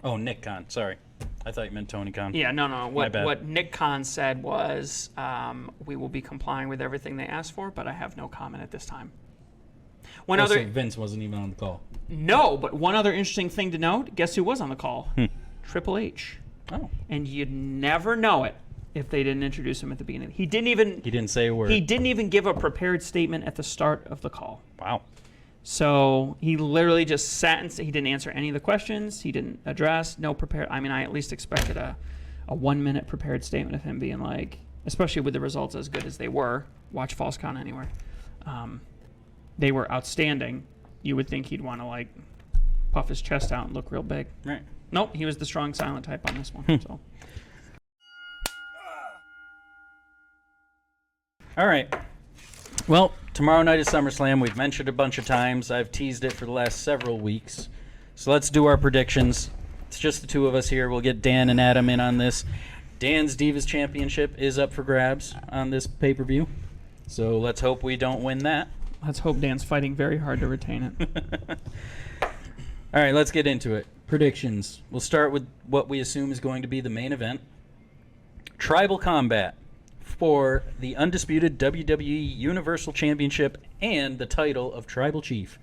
Oh, Nick Khan. Sorry. I thought you meant Tony Khan. Yeah, no. My bad. What Nick Khan said was, we will be complying with everything they asked for, but I have no comment at this time. So Vince wasn't even on the call. No, but one other interesting thing to note, guess who was on the call? Triple H. Oh. And you'd never know it if they didn't introduce him at the beginning. He didn't say a word. He didn't even give a prepared statement at the start of the call. Wow. So he literally just sat and he didn't answer any of the questions. He didn't address, no prepared. I mean, I at least expected a 1-minute prepared statement of him being like, especially with the results as good as they were. Watch False Count Anywhere. they were outstanding. You would think he'd want to like puff his chest out and look real big. Right. Nope, he was the strong silent type on this one. So. All right. Well, tomorrow night is SummerSlam. We've mentioned it a bunch of times. I've teased it for the last several weeks. So let's do our predictions. It's just the two of us here. We'll get Dan and Adam in on this. Dan's Divas Championship is up for grabs on this pay-per-view. So let's hope we don't win that. Let's hope Dan's fighting very hard to retain it. All right, let's get into it. Predictions. We'll start with what we assume is going to be the main event. Tribal Combat for the undisputed WWE Universal Championship and the title of Tribal Chief.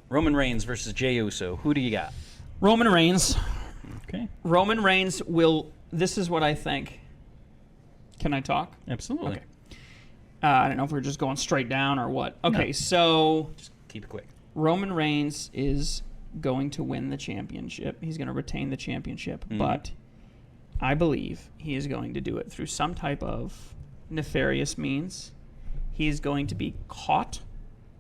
Roman Reigns versus Jey Uso. Who do you got? Roman Reigns. Okay. Roman Reigns will... This is what I think. Can I talk? Absolutely. Okay. I don't know if we're just going straight down or what. Okay, No. So... Just keep it quick. Roman Reigns is going to win the championship. He's going to retain the championship. But I believe he is going to do it through some type of nefarious means. He's going to be caught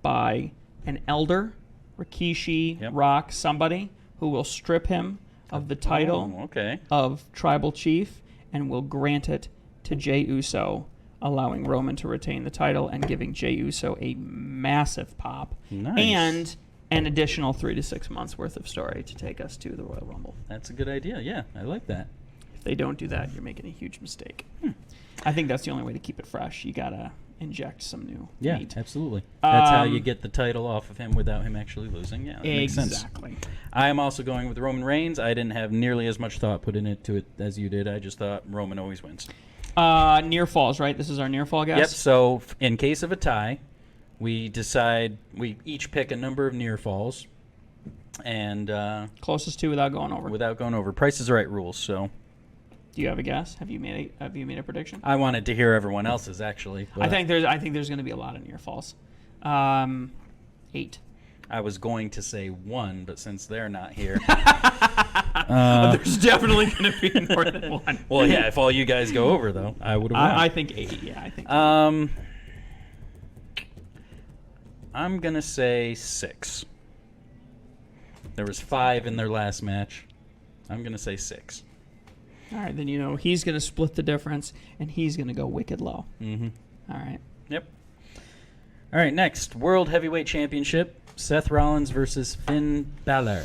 by an elder, Rikishi, Yep. Rock, somebody, who will strip him of the title Okay. of Tribal Chief and will grant it to Jey Uso, allowing Roman to retain the title and giving Jey Uso a massive pop. Nice. And an additional 3 to 6 months worth of story to take us to the Royal Rumble. That's a good idea. Yeah, I like that. If they don't do that, you're making a huge mistake. I think that's the only way to keep it fresh. You got to inject some new Yeah, meat. absolutely. That's how you get the title off of him without him actually losing. Yeah, that makes sense. Exactly. I am also going with Roman Reigns. I didn't have nearly as much thought put into it as you did. I just thought Roman always wins. Near falls, right? This is our near fall guess? Yep, so in case of a tie, we each pick a number of near falls, and Closest to without going over. without going over. Price is Right rules, so Do you have a guess? Have you made a prediction? I wanted to hear everyone else's, actually. I think there's going to be a lot of near falls. 8. I was going to say 1, but since they're not here... There's definitely going to be more than 1. Well, yeah, if all you guys go over, though, I would have won. I think 8. Yeah, I think. I'm going to say 6. There was 5 in their last match. I'm going to say 6. All right, then he's going to split the difference, and he's going to go wicked low. Mm-hmm. All right. Yep. All right, next, World Heavyweight Championship, Seth Rollins versus Finn Balor.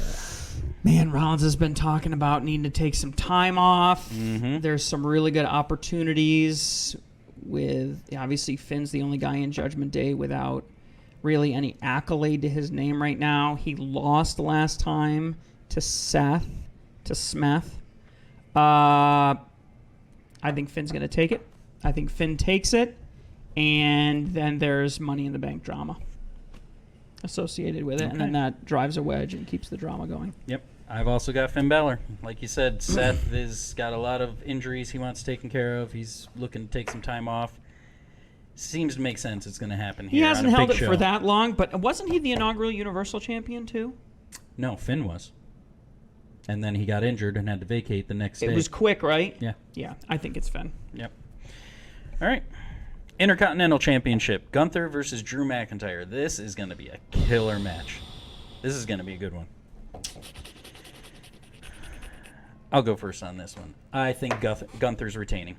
Man, Rollins has been talking about needing to take some time off. Mm-hmm. There's some really good opportunities with, obviously, Finn's the only guy in Judgment Day without really any accolade to his name right now. He lost last time to Smith. I think Finn's going to take it. I think Finn takes it. And then there's Money in the Bank drama associated with it. Okay. And then that drives a wedge and keeps the drama going. Yep. I've also got Finn Balor. Like you said, Seth has got a lot of injuries he wants taken care of. He's looking to take some time off. Seems to make sense it's going to happen here. He hasn't on a held big it show. for that long, but wasn't he the inaugural Universal Champion too? No, Finn was. And then he got injured and had to vacate the next day. It was quick, right? Yeah. Yeah, I think it's Finn. Yep. All right. Intercontinental Championship, Gunther versus Drew McIntyre. This is going to be a killer match. This is going to be a good one. I'll go first on this one. I think Gunther's retaining.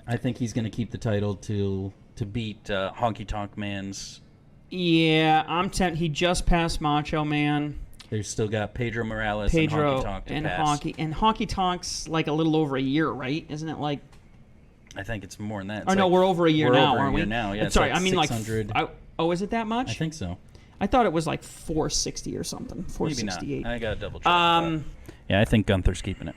I think he's going to keep the title to beat Honky Tonk Man's. Yeah, I'm tempted. He just passed Macho Man. They've still got Pedro Morales and Honky Tonk to pass. Honky Tonk's like a little over a year, right? Isn't it like? I think it's more than that. Or no, we're over a year now, aren't we? Now, yeah. Sorry, it's I mean 600. is it that much? I think so. I thought it was like 460 or something. Maybe 468. not. I got to double check. Yeah, I think Gunther's keeping it.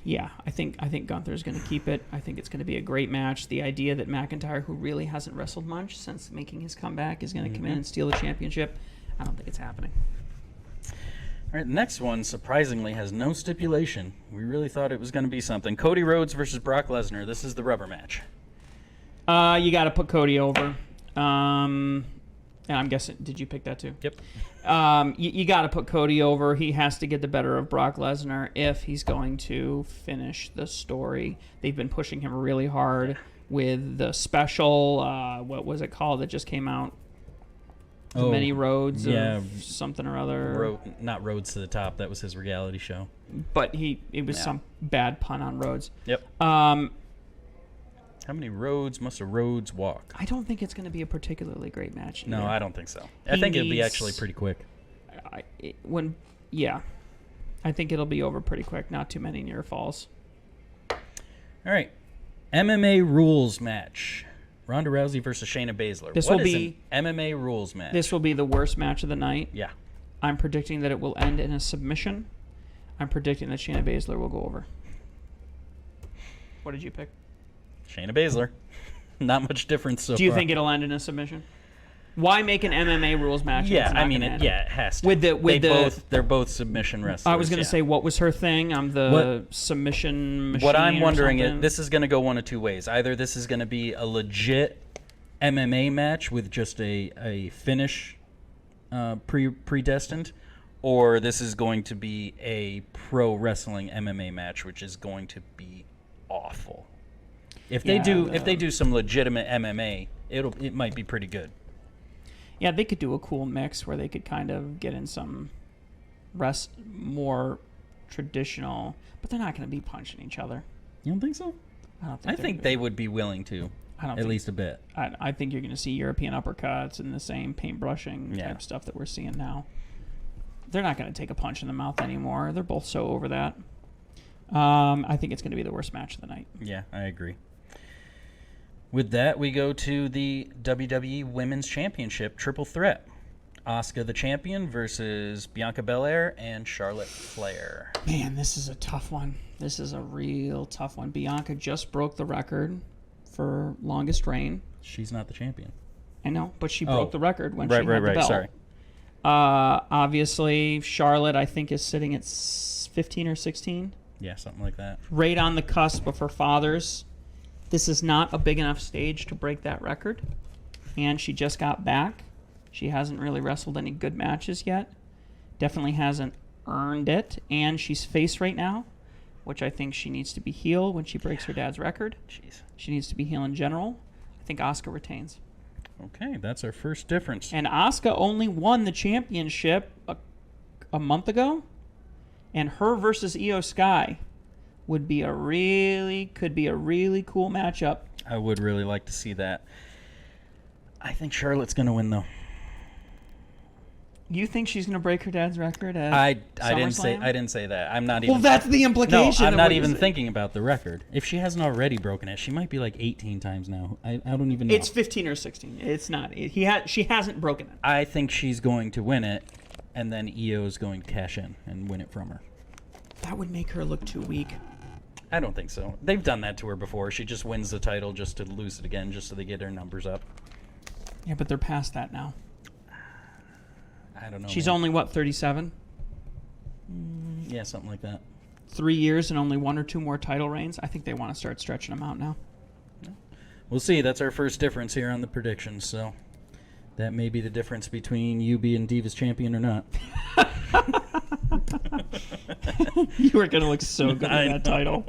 Yeah, I think Gunther's going to keep it. I think it's going to be a great match. The idea that McIntyre, who really hasn't wrestled much since making his comeback, is going to come in and steal the championship, I don't think it's happening. All right, the next one, surprisingly, has no stipulation. We really thought it was going to be something. Cody Rhodes versus Brock Lesnar. This is the rubber match. You got to put Cody over. And I'm guessing, did you pick that too? Yep. You got to put Cody over. He has to get the better of Brock Lesnar if he's going to finish the story. They've been pushing him really hard with the special, what was it called that just came out? Many roads yeah. of something or other. Not Roads to the Top. That was his reality show. But it was some bad pun on roads. Yep. How many roads must a Rhodes walk? I don't think it's going to be a particularly great match. No, either. I don't think so. I think it'll be needs- actually pretty quick. I think it'll be over pretty quick. Not too many near falls. All right. MMA rules match. Ronda Rousey versus Shayna Baszler. This What will is be- an MMA rules match. This will be the worst match of the night. Yeah. I'm predicting that it will end in a submission. I'm predicting that Shayna Baszler will go over. What did you pick? Shayna Baszler. Not much difference so far. Do you think it'll end in a submission? Why make an MMA rules match? if Yeah, it's not I mean, gonna end? it has to. They're both submission wrestlers. I was going to yeah. say, what was her thing? I'm the submission machine. What I'm wondering is this is going to go one of two ways. Either this is going to be a legit MMA match with just a finish predestined, or this is going to be a pro wrestling MMA match, which is going to be awful. If they do some legitimate MMA, it might be pretty good. Yeah, they could do a cool mix where they could kind of get in some more traditional, but they're not going to be punching each other. You don't think so? I think they would be willing to. At least a bit. I think you're going to see European uppercuts and the same paintbrushing type stuff that we're seeing now. They're not going to take a punch in the mouth anymore. They're both so over that. I think it's going to be the worst match of the night. Yeah, I agree. With that, we go to the WWE Women's Championship Triple Threat. Asuka the champion versus Bianca Belair and Charlotte Flair. Man, this is a tough one. This is a real tough one. Bianca just broke the record for longest reign. She's not the champion. I know, but she broke the record when she had the Right. belt. Sorry. Obviously, Charlotte, I think, is sitting at 15 or 16. Yeah, something like that. Right on the cusp of her father's. This is not a big enough stage to break that record. And she just got back. She hasn't really wrestled any good matches yet. Definitely hasn't earned it. And she's face right now, which I think she needs to be heel when she breaks her dad's record. Jeez. She needs to be heel in general. I think Asuka retains. Okay, that's our first difference. And Asuka only won the championship a month ago. And her versus Io Sky could be a really cool matchup. I would really like to see that. I think Charlotte's going to win, though. You think she's going to break her dad's record at I didn't Summerslam? say that. I'm not even. Well, that's the implication. No, I'm of not what you even said. thinking about the record. If she hasn't already broken it, she might be like 18 times now. I don't even know. It's 15 or 16. It's not. She hasn't broken it. I think she's going to win it, and then Io is going to cash in and win it from her. That would make her look too weak. I don't think so. They've done that to her before. She just wins the title just to lose it again, just so they get her numbers up. Yeah, but they're past that now. I don't know. She's man. only, 37? Yeah, something like that. 3 years and only 1 or 2 more title reigns? I think they want to start stretching them out now. We'll see. That's our first difference here on the predictions, so that may be the difference between you being Divas champion or not. You are going to look so good in that title.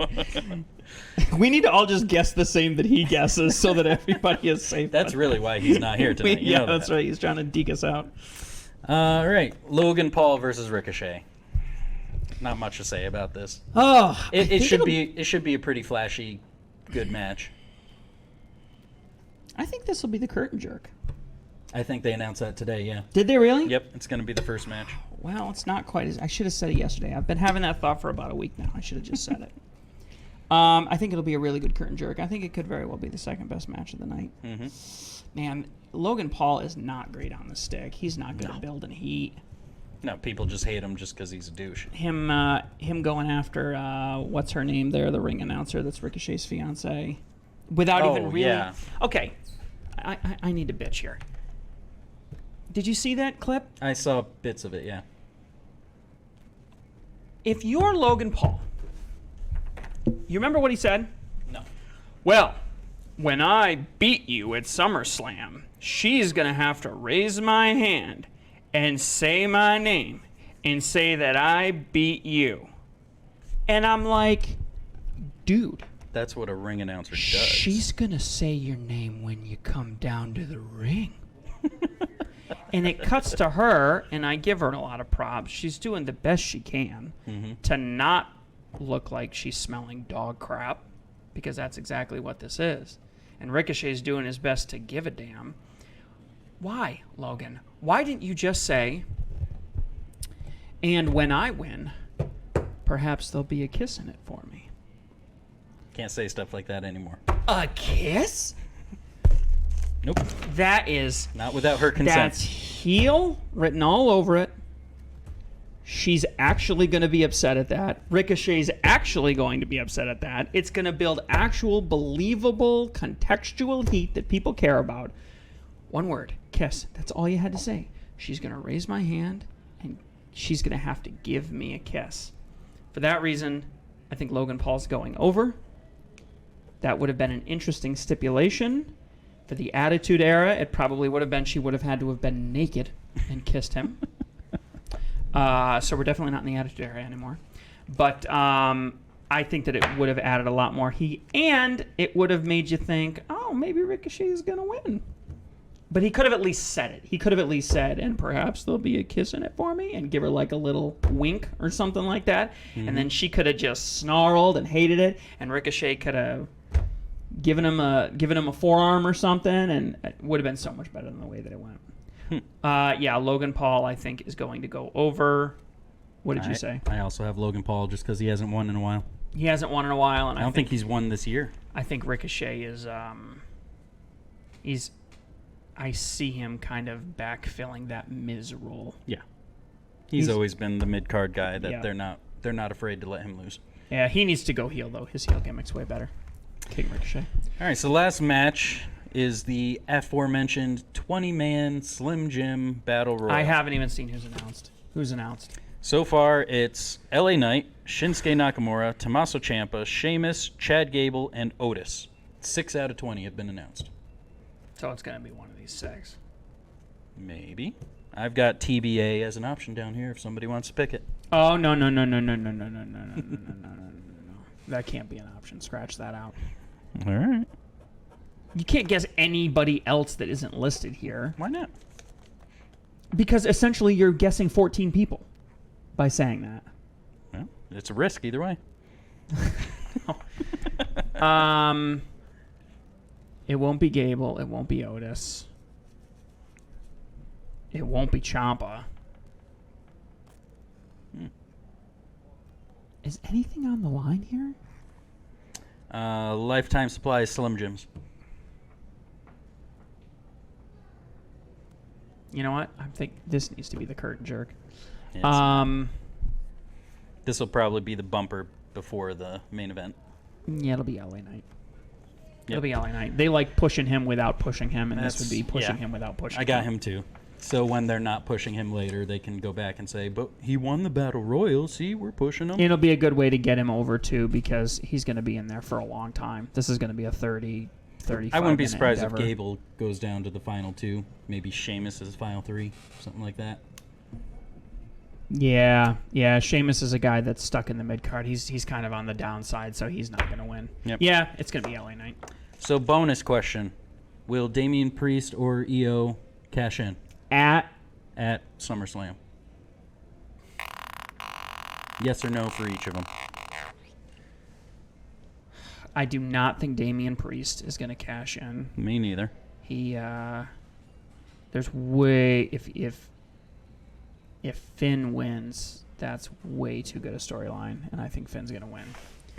We need to all just guess the same that he guesses so that everybody is safe. That's really why he's not here tonight. You know that's that. right. He's trying to deke us out. All right. Logan Paul versus Ricochet. Not much to say about this. Oh, It should be a pretty flashy, good match. I think this will be the curtain jerk. I think they announced that today, yeah. Did they really? Yep, it's going to be the first match. Well, it's not quite as... I should have said it yesterday. I've been having that thought for about a week now. I should have just said it. I think it'll be a really good curtain jerk. I think it could very well be the second best match of the night. Mm-hmm. Man, Logan Paul is not great on the stick. He's not good at building heat. No, people just hate him just because he's a douche. Him going after, what's her name there, the ring announcer that's Ricochet's fiance, without even really... yeah. Okay, I need to bitch here. Did you see that clip? I saw bits of it, yeah. If you're Logan Paul, you remember what he said? No. Well, when I beat you at SummerSlam, she's going to have to raise my hand and say my name and say that I beat you. And I'm like, dude. That's what a ring announcer does. She's going to say your name when you come down to the ring. And it cuts to her, and I give her a lot of props. She's doing the best she can to not look like she's smelling dog crap, because that's exactly what this is. And Ricochet's doing his best to give a damn. Why, Logan? Why didn't you just say, and when I win, perhaps there'll be a kiss in it for me? Can't say stuff like that anymore. A kiss? Nope. That is... Not without her consent. That's heel written all over it. She's actually going to be upset at that. Ricochet's actually going to be upset at that. It's going to build actual, believable, contextual heat that people care about. One word, kiss. That's all you had to say. She's going to raise my hand, and she's going to have to give me a kiss. For that reason, I think Logan Paul's going over. That would have been an interesting stipulation. For the Attitude Era, it probably would have been she would have had to have been naked and kissed him. So we're definitely not in the Attitude Era anymore. But I think that it would have added a lot more heat, and it would have made you think, oh, maybe Ricochet is going to win. But he could have at least said it. He could have at least said, and perhaps there'll be a kiss in it for me, and give her like a little wink or something like that. And then she could have just snarled and hated it, and Ricochet could have given him a forearm or something, and it would have been so much better than the way that it went. Yeah, Logan Paul, I think, is going to go over. What did you say? I also have Logan Paul just because he hasn't won in a while. He hasn't won in a while, and I don't think he's won this year. I think Ricochet is. I see him kind of backfilling that Miz role. Yeah, he's always been the mid card guy that Yeah. they're not afraid to let him lose. Yeah, he needs to go heel though. His heel gimmick's way better. King Ricochet. All right, so last match is the aforementioned 20-man Slim Jim Battle Royal. I haven't even seen who's announced. Who's announced? So far, it's LA Knight, Shinsuke Nakamura, Tommaso Ciampa, Sheamus, Chad Gable, and Otis. 6 out of 20 have been announced. So it's going to be one of these 6. Maybe. I've got TBA as an option down here if somebody wants to pick it. Oh, no. That can't be an option. Scratch that out. All right. You can't guess anybody else that isn't listed here. Why not? Because essentially you're guessing 14 people by saying that. Well, it's a risk either way. It won't be Gable. It won't be Otis. It won't be Ciampa. Is anything on the line here? Lifetime supply of Slim Jims. You know what? I think this needs to be the curtain jerk. Yes. This will probably be the bumper before the main event. Yeah, it'll be LA Knight. Yep. It'll be LA Knight. They like pushing him without pushing him, and this would be pushing yeah. him without pushing him. I got him too. So when they're not pushing him later, they can go back and say, but he won the Battle Royal. See, we're pushing him. It'll be a good way to get him over, too, because he's going to be in there for a long time. This is going to be a 30, 35 I wouldn't be minute surprised endeavor. if Gable goes down to the final 2. Maybe Sheamus is final 3, something like that. Yeah. Sheamus is a guy that's stuck in the mid-card. He's kind of on the downside, so he's not going to win. Yep. Yeah, it's going to be LA Knight. So bonus question. Will Damian Priest or EO cash in At SummerSlam? Yes or no for each of them? I do not think Damian Priest is going to cash in. Me neither. He there's way if Finn wins, that's way too good a storyline, and I think Finn's going to win.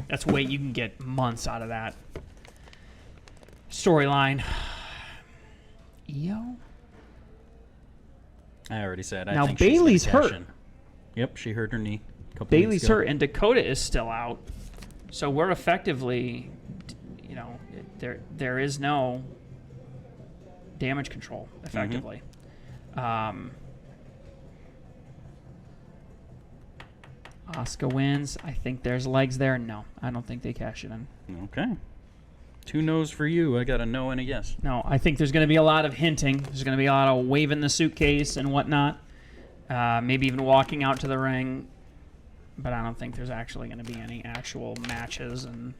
That's way you can get months out of that storyline. EO? I already said. Now, I think she's Bayley's gonna cash hurt. in. Yep, she hurt her knee. A couple Bayley's weeks ago. hurt, and Dakota is still out. So we're effectively, there is no damage control, effectively. Asuka wins. I think there's legs there. No, I don't think they cash it in. Okay. 2 no's for you. I got a no and a yes. No, I think there's going to be a lot of hinting. There's going to be a lot of waving the suitcase and whatnot. Maybe even walking out to the ring. But I don't think there's actually going to be any actual matches and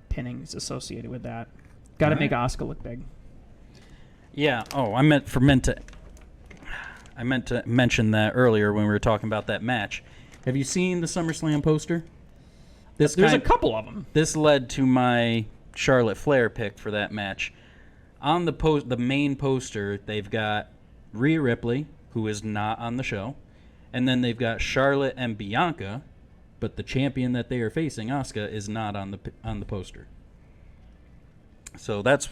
pinnings associated with that. Got to make Asuka look big. Yeah. Oh, I meant to I meant to mention that earlier when we were talking about that match. Have you seen the SummerSlam poster? There's a couple of them. This led to my Charlotte Flair pick for that match. On the main poster, they've got Rhea Ripley, who is not on the show, and then they've got Charlotte and Bianca, but the champion that they are facing, Asuka, is not on the poster. So that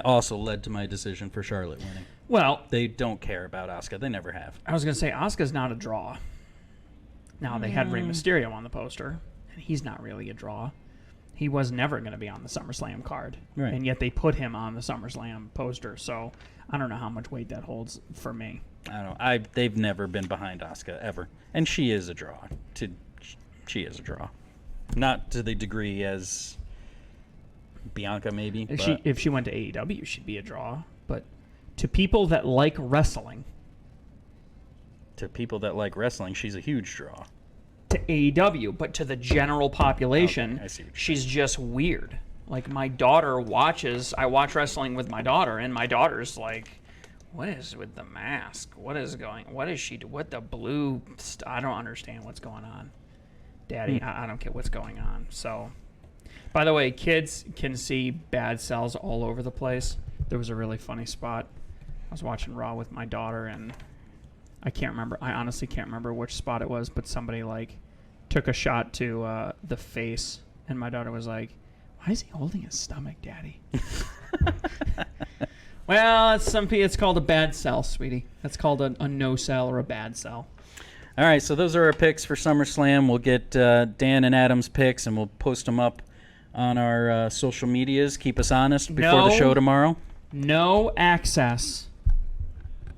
also led to my decision for Charlotte winning. Well, They don't care about Asuka. They never have. I was going to say, Asuka's not a draw. Now, they had Rey Mysterio on the poster, and he's not really a draw. He was never going to be on the SummerSlam card. Right. And yet they put him on the SummerSlam poster. So I don't know how much weight that holds for me. I don't know. They've never been behind Asuka, ever. And she is a draw. She is a draw. Not to the degree as Bianca, maybe. If she went to AEW, she'd be a draw. But to people that like wrestling... To people that like wrestling, she's a huge draw. To AEW, but to the general population, Okay, I see what you're she's just weird. Like, my daughter I watch wrestling with my daughter, and my daughter's like, what is with the mask? What is she do? What the blue, I don't understand what's going on. Daddy, I don't get what's going on. So, by the way, kids can see bad cells all over the place. There was a really funny spot. I was watching Raw with my daughter, and I honestly can't remember which spot it was, but somebody took a shot to the face, and my daughter was like, "Why is he holding his stomach, Daddy?" Well, it's called a bad cell, sweetie. That's called a no cell or a bad cell. All right, so those are our picks for SummerSlam. We'll get Dan and Adam's picks, and we'll post them up on our social medias. Keep us honest before the show tomorrow. No access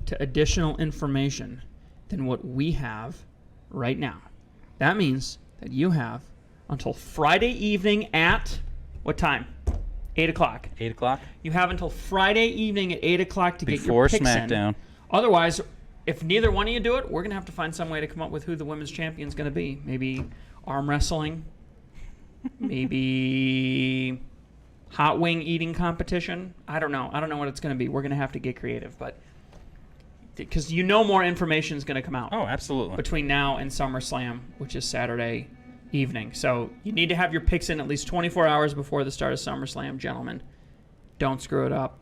to additional information than what we have right now. That means that you have until Friday evening at what time? 8 o'clock. 8 o'clock? You have until Friday evening at 8 o'clock to get your Before picks SmackDown. in. Otherwise, if neither one of you do it, we're going to have to find some way to come up with who the women's champion is going to be. Maybe arm wrestling. Maybe hot wing eating competition. I don't know. I don't know what it's going to be. We're going to have to get creative, but because more information is going to come out. Oh, absolutely. Between now and SummerSlam, which is Saturday evening. So you need to have your picks in at least 24 hours before the start of SummerSlam, gentlemen. Don't screw it up.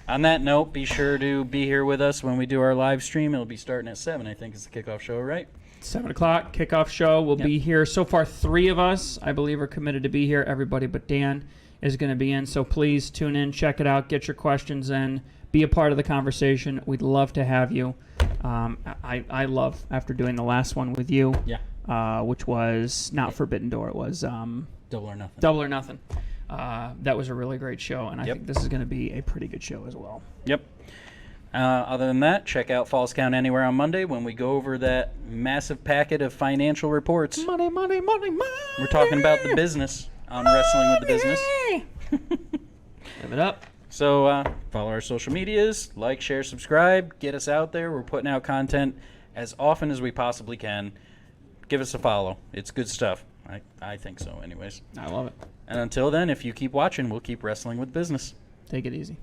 On that note, be sure to be here with us when we do our live stream. It'll be starting at 7, I think, is the kickoff show, right? 7 o'clock, kickoff show. We'll be here. So far, 3 of us, I believe, are committed to be here. Everybody but Dan is going to be in. So please tune in, check it out, get your questions in, be a part of the conversation. We'd love to have you. I love, after doing the last one with you, which was not Forbidden Door. It was Double or Nothing. Double or Nothing. That was a really great show, and I think this is going to be a pretty good show as well. Yep. Other than that, check out Falls Count Anywhere on Monday when we go over that massive packet of financial reports. Money, money, money, money. We're talking about the business on Wrestling with the Business. Live it up. So follow our social medias, like, share, subscribe, get us out there. We're putting out content as often as we possibly can. Give us a follow. It's good stuff. I think so anyways. I love it. And until then, if you keep watching, we'll keep wrestling with business. Take it easy.